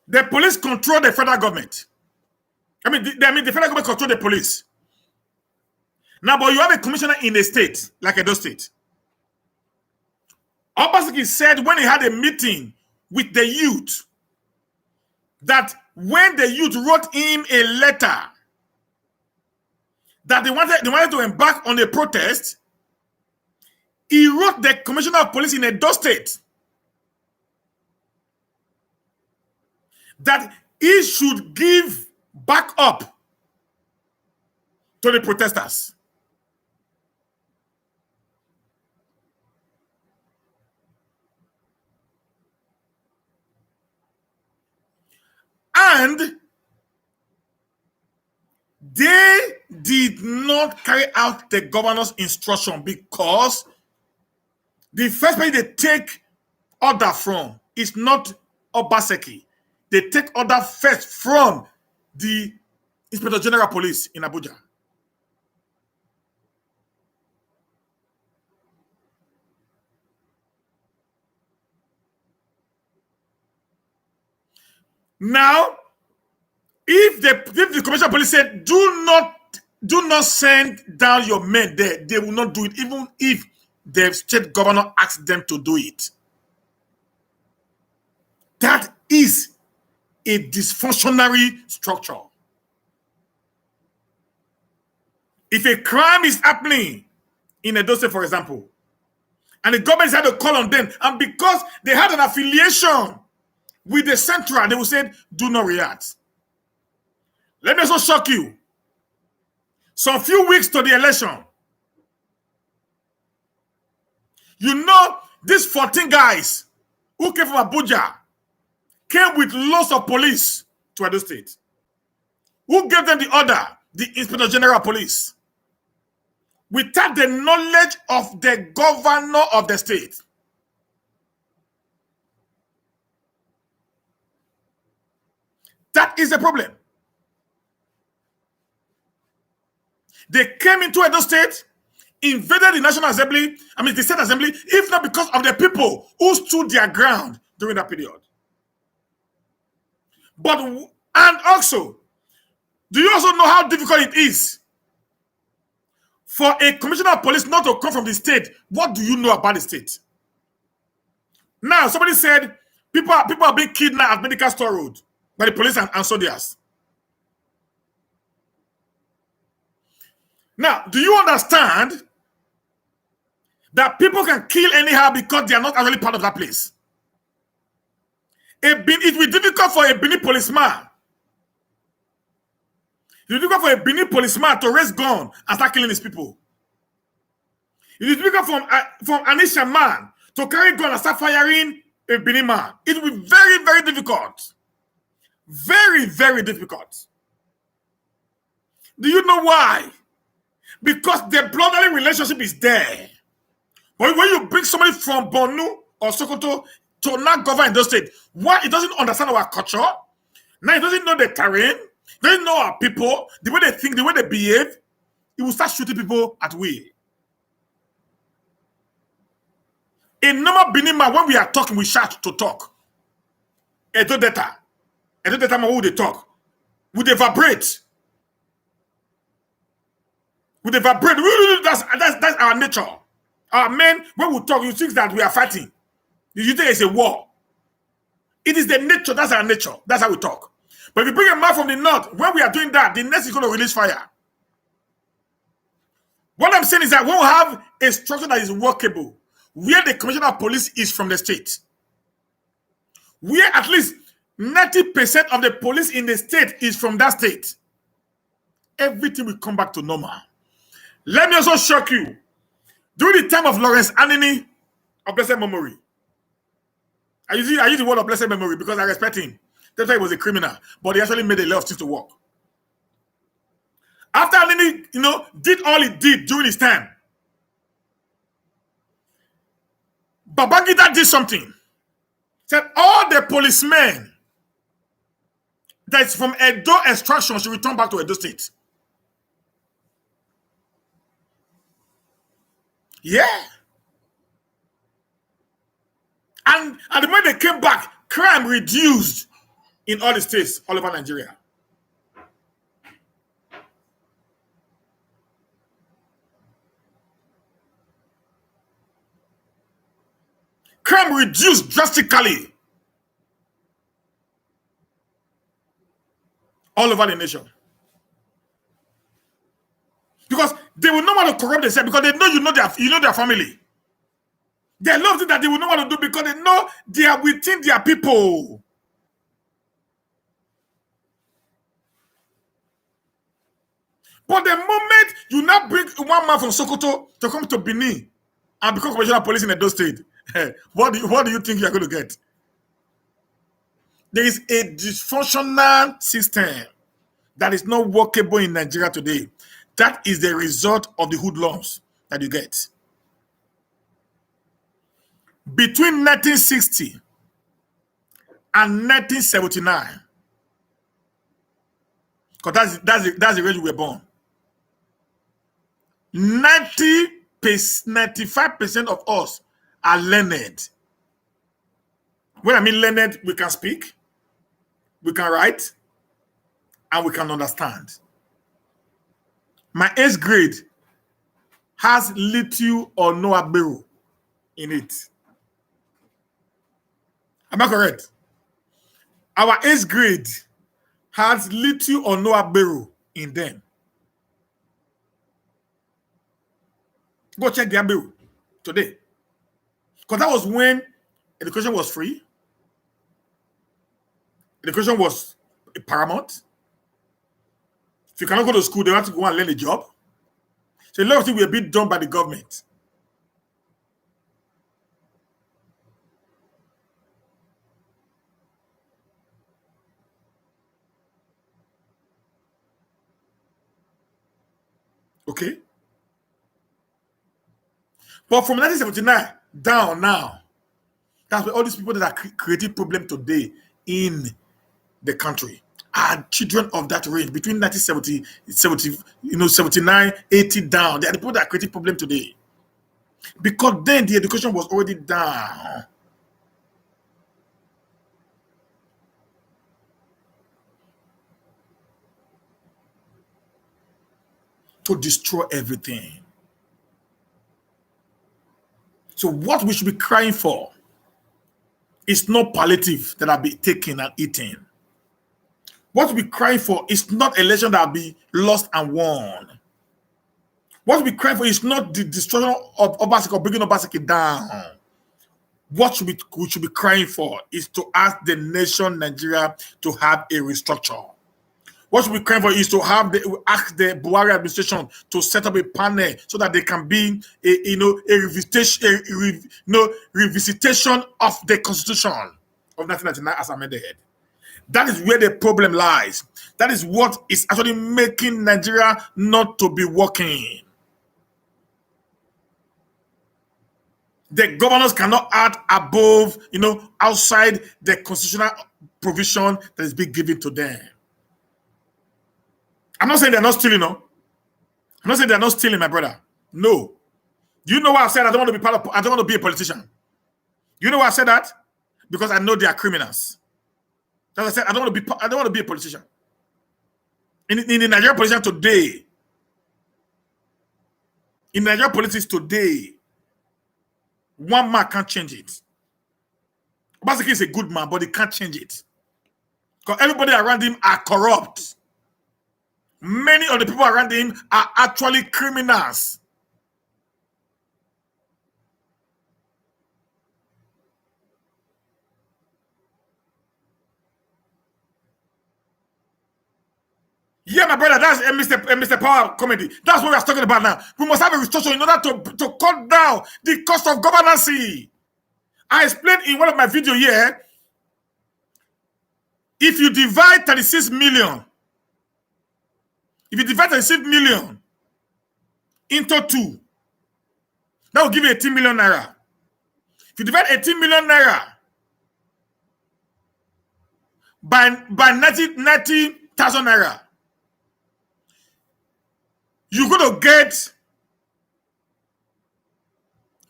The police control the federal government. I mean, the federal government control the police. Now, but you have a commissioner in a state, like Edo State. Obaseki said when he had a meeting with the youth, that when the youth wrote him a letter that they wanted to embark on a protest, he wrote the commissioner of police in Edo State that he should give back up to the protesters. And they did not carry out the governor's instruction because the first person they take order from is not Obaseki. They take order first from the Inspector General Police in Abuja. Now, if the commissioner of police said, do not send down your men there, they will not do it, even if the state governor asks them to do it. That is a dysfunctionary structure. If a crime is happening in Edo State, for example, and the government had to call on them, and because they had an affiliation with the central, they will say, do not react. Let me also shock you. Some few weeks to the election, you know, these 14 guys who came from Abuja came with lots of police to Edo State. Who gave them the order? The Inspector General of Police. Without the knowledge of the governor of the state. That is the problem. They came into Edo State, invaded the National Assembly, the State Assembly, if not because of the people who stood their ground during that period. And also, do you also know how difficult it is for a commissioner of police not to come from the state? What do you know about the state? Now, somebody said people are being kidnapped at Medical Store Road by the police and soldiers. Now, do you understand that people can kill anyhow because they are not actually part of that place? It will be difficult for a Benin policeman. It will be difficult for a Benin policeman to raise gun and start killing his people. It is difficult from Anisha man to carry gun and start firing a Benin man. It will be very, very difficult. Very, very difficult. Do you know why? Because the brotherly relationship is there. But when you bring somebody from Borno or Sokoto to not govern those states, why? It doesn't understand our culture. Now it doesn't know the terrain. It doesn't know our people, the way they think, the way they behave. It will start shooting people at will. A normal Benin man, when we are talking, we shout to talk. Edo data man, who they talk? Would they vibrate? Would they vibrate? That's our nature. Our men, when we talk, you think that we are fighting. You think it's a war. It is the nature. That's our nature. That's how we talk. But if you bring a man from the north, when we are doing that, the next is going to release fire. What I'm saying is that when we have a structure that is workable, where the commissioner of police is from the state, where at least 90% of the police in the state is from that state, everything will come back to normal. Let me also shock you. During the time of Lawrence Anini of blessed memory, I use the word of blessed memory because I respect him. That's why he was a criminal, but he actually made a lot of things to work. After Anini, did all he did during his time, Babangida did something. Said all the policemen that's from Edo extraction should return back to Edo State. Yeah. And at the moment they came back, crime reduced in all the states all over Nigeria. Crime reduced drastically all over the nation. Because they will not want to corrupt themselves because they know you know their family. They love it that they will not want to do because they know they are within their people. But the moment you now bring one man from Sokoto to come to Benin and become commissioner of police in Edo State, what do you think you are going to get? There is a dysfunctional system that is not workable in Nigeria today. That is the result of the hoodlums that you get. Between 1960 and 1979, because that's the range we were born, 95% of us are learned. When I mean learned, we can speak, we can write, and we can understand. My 8th grade has little or no agbero in it. Am I correct? Our age grade has little or no Agbero in them. Go check the Agbero today. Because that was when education was free. Education was paramount. If you cannot go to school, they have to go and learn a job. So a lot of things were being done by the government. Okay? But from 1979 down now, that's where all these people that are creating problem today in the country are children of that range between 1970, 79, 80 down. They are the people that are creating problem today. Because then the education was already down. To destroy everything. So what we should be crying for is not palliative that will be taken and eaten. What we cry for is not election that will be lost and won. What we cry for is not the destruction of Obaseki or bringing Obaseki down. What we should be crying for is to ask the nation Nigeria to have a restructure. What we crying for is to ask the Buhari administration to set up a panel so that they can be revisitation of the Constitution of 1999 as amended. That is where the problem lies. That is what is actually making Nigeria not to be working. The governors cannot add above, outside the constitutional provision that is being given to them. I'm not saying they're not stealing, no. I'm not saying they're not stealing, my brother. No. You know why I said I don't want to be I don't want to be a politician. You know why I said that? Because I know they are criminals. As I said, I don't want to be a politician. In the Nigerian politician today, in Nigerian politics today, one man can't change it. Obaseki is a good man, but he can't change it. Because everybody around him are corrupt. Many of the people around him are actually criminals. Yeah, my brother, that's Mr. Power comedy. That's what we're talking about now. We must have a restructure in order to cut down the cost of governance. I explained in one of my videos here, if you divide 36 million into 2, that will give you 18 million naira. If you divide 18 million naira by 90,000 naira, you're going to get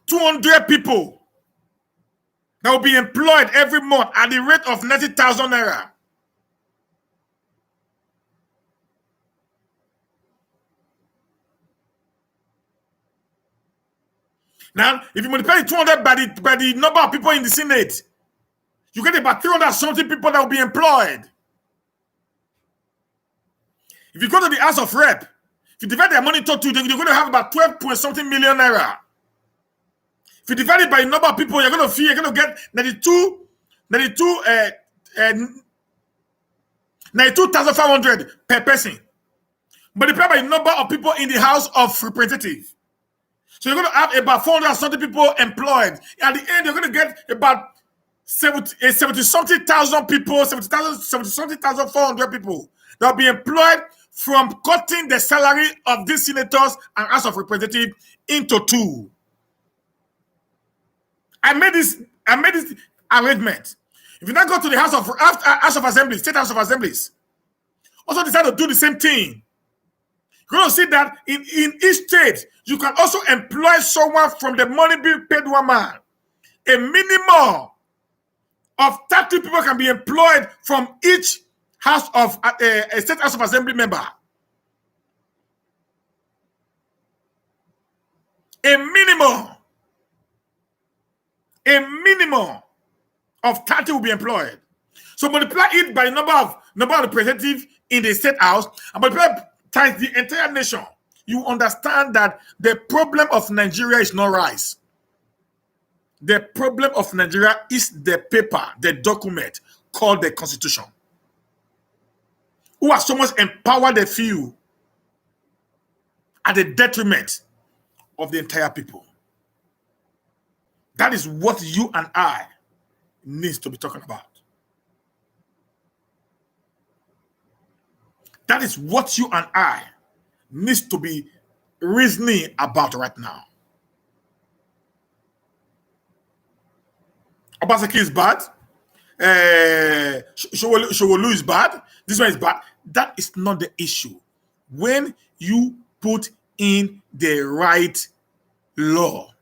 200 people that will be employed every month at the rate of 90,000 naira. Now, if you multiply 200 by the number of people in the Senate, you get about 300 something people that will be employed. If you go to the House of Rep, if you divide their money into 2, you're going to have about 12 point something million naira. If you divide it by the number of people, you're going to get 92,500 per person. Multiply by the number of people in the House of Representatives. So you're going to have about 400 something people employed. At the end, you're going to get about 70-something thousand people, 70-something thousand 400 people that will be employed from cutting the salary of these senators and House of Representatives into 2. I made this arrangement. If you now go to the House of Assemblies, State House of Assemblies, also decide to do the same thing. You're going to see that in each state, you can also employ someone from the money being paid one man. A minimum of 30 people can be employed from each house of a state House of Assembly member. A minimum of 30 will be employed. So multiply it by number of representatives in the state house and multiply times the entire nation. You understand that the problem of Nigeria is not rice. The problem of Nigeria is the paper, the document called the Constitution, who has so much empowered the few at the detriment of the entire people. That is what you and I need to be talking about. That is what you and I need to be reasoning about right now. Obaseki is bad. Showolu is bad. This one is bad. That is not the issue. When you put in the right law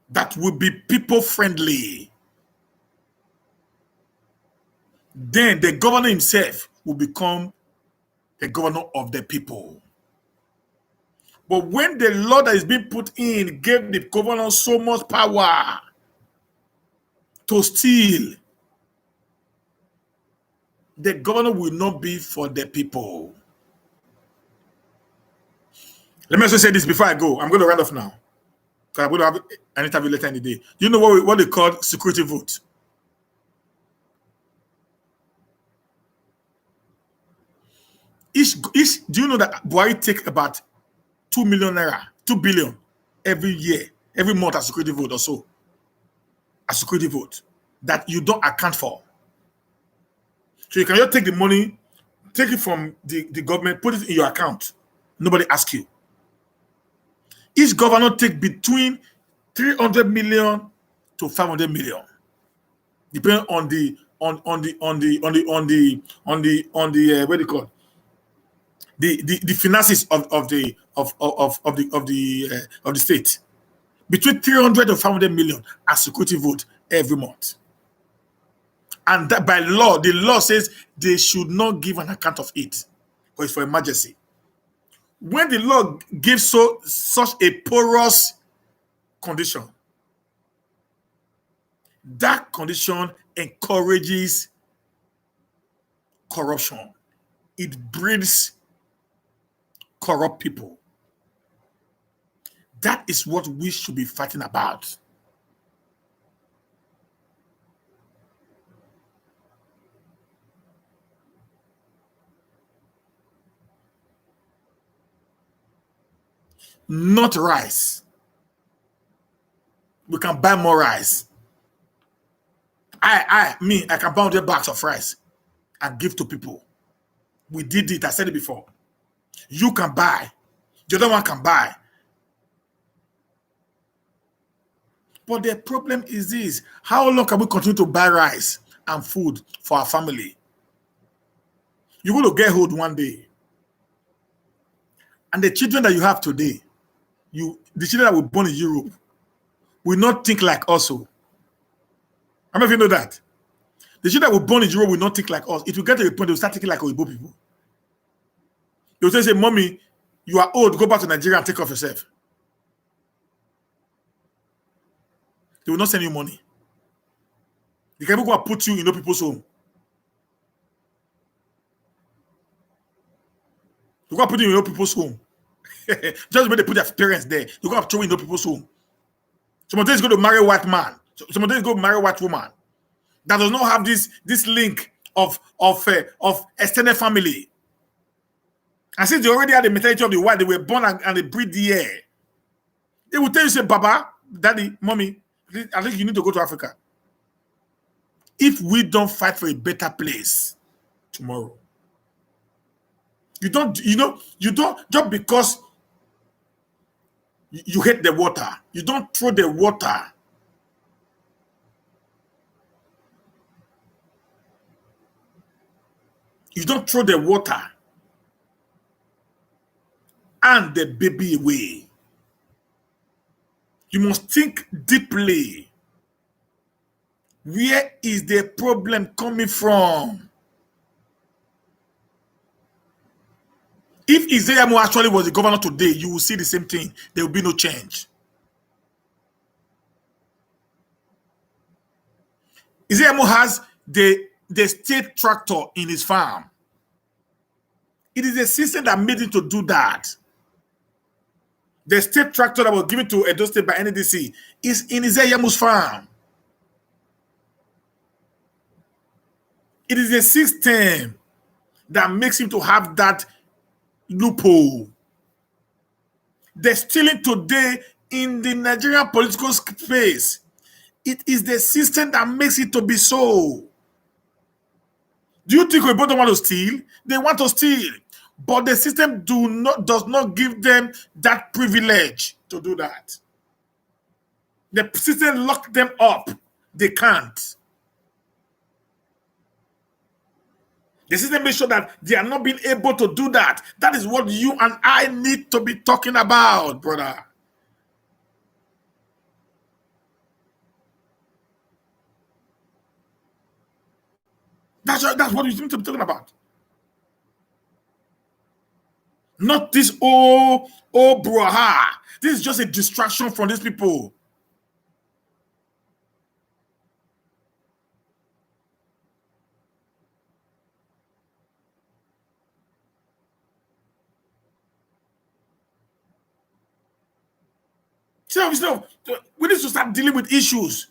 that will be people friendly, then the governor himself will become the governor of the people. But when the law that is being put in gave the governor so much power to steal, the governor will not be for the people. Let me also say this before I go. I'm going to round off now, because I'm going to have an interview later in the day. You know what they call security vote? Do you know that Buhari take about 2 million naira, 2 billion every year, every month as security vote or so? A security vote that you don't account for. So you can just take the money, take it from the government, put it in your account. Nobody asks you. Each governor take between 300 million to 500 million, depending on the what do you call the finances of the state. Between 300 to 500 million as security vote every month. And that by law, the law says they should not give an account of it, because it's for emergency. When the law gives such a porous condition, that condition encourages corruption. It breeds corrupt people. That is what we should be fighting about. Not rice. We can buy more rice. I can buy 100 bags of rice and give to people. We did it. I said it before. You can buy. The other one can buy. But the problem is this: how long can we continue to buy rice and food for our family? You're going to get old one day. And the children that you have today, the children that were born in Europe, will not think like us. How many of you know that? The children that were born in Europe will not think like us. It will get to a point they will start thinking like Oyibo people. They will say, Mommy, you are old, go back to Nigeria and take care of yourself. They will not send you money. They can even go and put you in people's home. They go and put you in people's home. Just when they put their parents there, they go and throw in people's home. Some of them is going to marry a white man. Some of them is going to marry a white woman that does not have this link of extended family. And since they already had the mentality of the white, they were born and they breathe the air. They will tell you, say, Baba, Daddy, Mommy, I think you need to go to Africa. If we don't fight for a better place tomorrow, you don't, just because you hate the water, you don't throw the water. You don't throw the water and the baby away. You must think deeply. Where is the problem coming from? If Isaiah actually was the governor today, you will see the same thing. There will be no change. Izeyemu has the state tractor in his farm. It is a system that made him to do that. The state tractor that was given to Edo State by NDC is in Izeyemu's farm. It is a system that makes him to have that loophole. The stealing today in the Nigerian political space, it is the system that makes it to be so. Do you think we both don't want to steal? They want to steal. But the system does not give them that privilege to do that. The system locked them up. They can't. The system makes sure that they are not being able to do that. That is what you and I need to be talking about, brother. That's what you need to be talking about. Not this brouhaha. This is just a distraction from these people. So we need to start dealing with issues.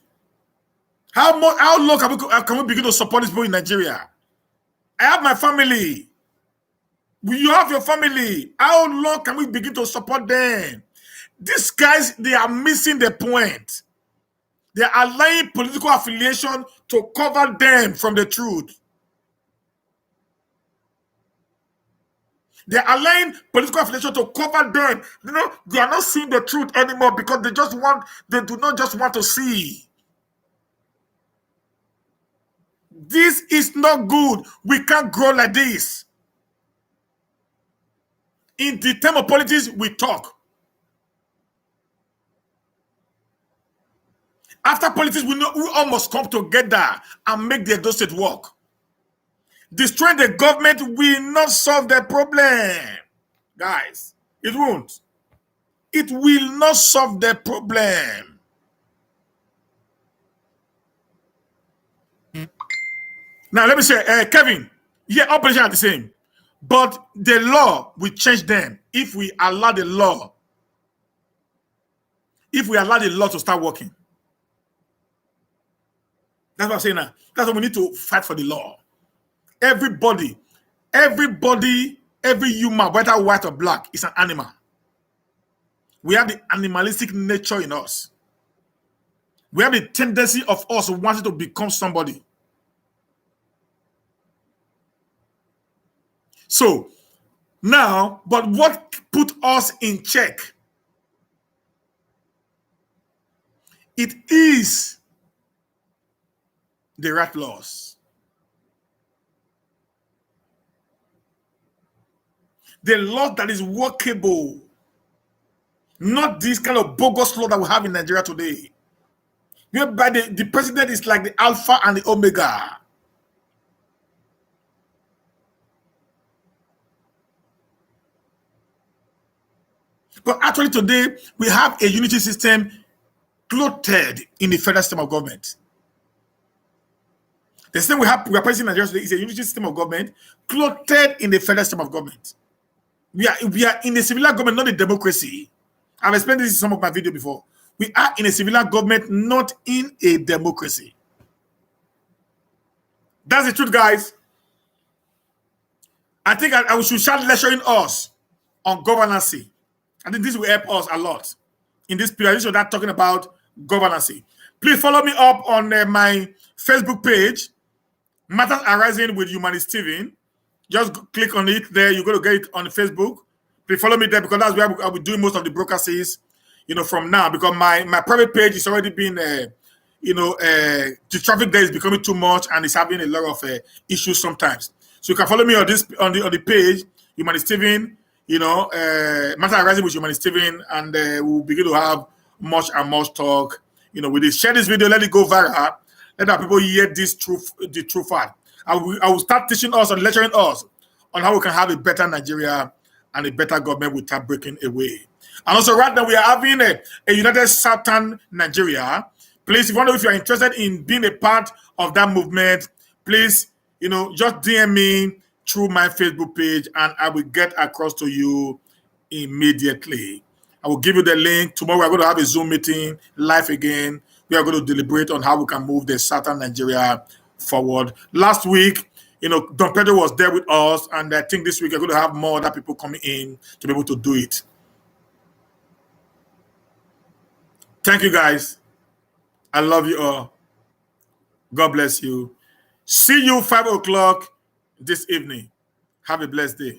How long can we begin to support these people in Nigeria? I have my family. You have your family. How long can we begin to support them? These guys, they are missing the point. They are allowing political affiliation to cover them from the truth. They are allowing political affiliation to cover them. You know, they are not seeing the truth anymore because they do not just want to see. This is not good. We can't grow like this. In the term of politics, we talk. After politics, we all must come together and make the Edo State work. Destroying the government will not solve the problem. Guys, it won't. It will not solve the problem. Now, let me say, Kevin, yeah, operation are the same. But the law will change them if we allow the law. If we allow the law to start working. That's what I'm saying now. That's why we need to fight for the law. Everybody, every human, whether white or black, is an animal. We have the animalistic nature in us. We have the tendency of us wanting to become somebody. So, now, but what put us in check? It is the right laws. The law that is workable. Not this kind of bogus law that we have in Nigeria today. Whereby the president is like the alpha and the omega. But actually today, we have a unity system clothed in the federal system of government. The system we are practicing in Nigeria today is a unity system of government clothed in the federal system of government. We are in a civilian government, not a democracy. I've explained this in some of my videos before. We are in a civilian government, not in a democracy. That's the truth, guys. I think I should start lecturing us on governance. I think this will help us a lot in this period. So that talking about governance. Please follow me up on my Facebook page, Matters Arising with Humanist Steven. Just click on it there. You're going to get it on Facebook. Please follow me there because that's where I'll be doing most of the broadcasts, from now. Because my private page is already been, the traffic there is becoming too much and it's having a lot of issues sometimes. So you can follow me on the page, Humanist Steven. Matter Arising with Humanist Steven, and we'll begin to have much and much talk. With this, share this video, let it go viral. Let our people hear the true fact. I will start teaching us and lecturing us on how we can have a better Nigeria and a better government without breaking away. And also, right now we are having a united Southern Nigeria. Please, if you're interested in being a part of that movement, please, just DM me through my Facebook page and I will get across to you immediately. I will give you the link. Tomorrow we're going to have a Zoom meeting live again. We are going to deliberate on how we can move the southern Nigeria forward. Last week, Don Pedro was there with us, and I think this week we're going to have more other people coming in to be able to do it. Thank you, guys. I love you all. God bless you. See you 5 o'clock this evening. Have a blessed day.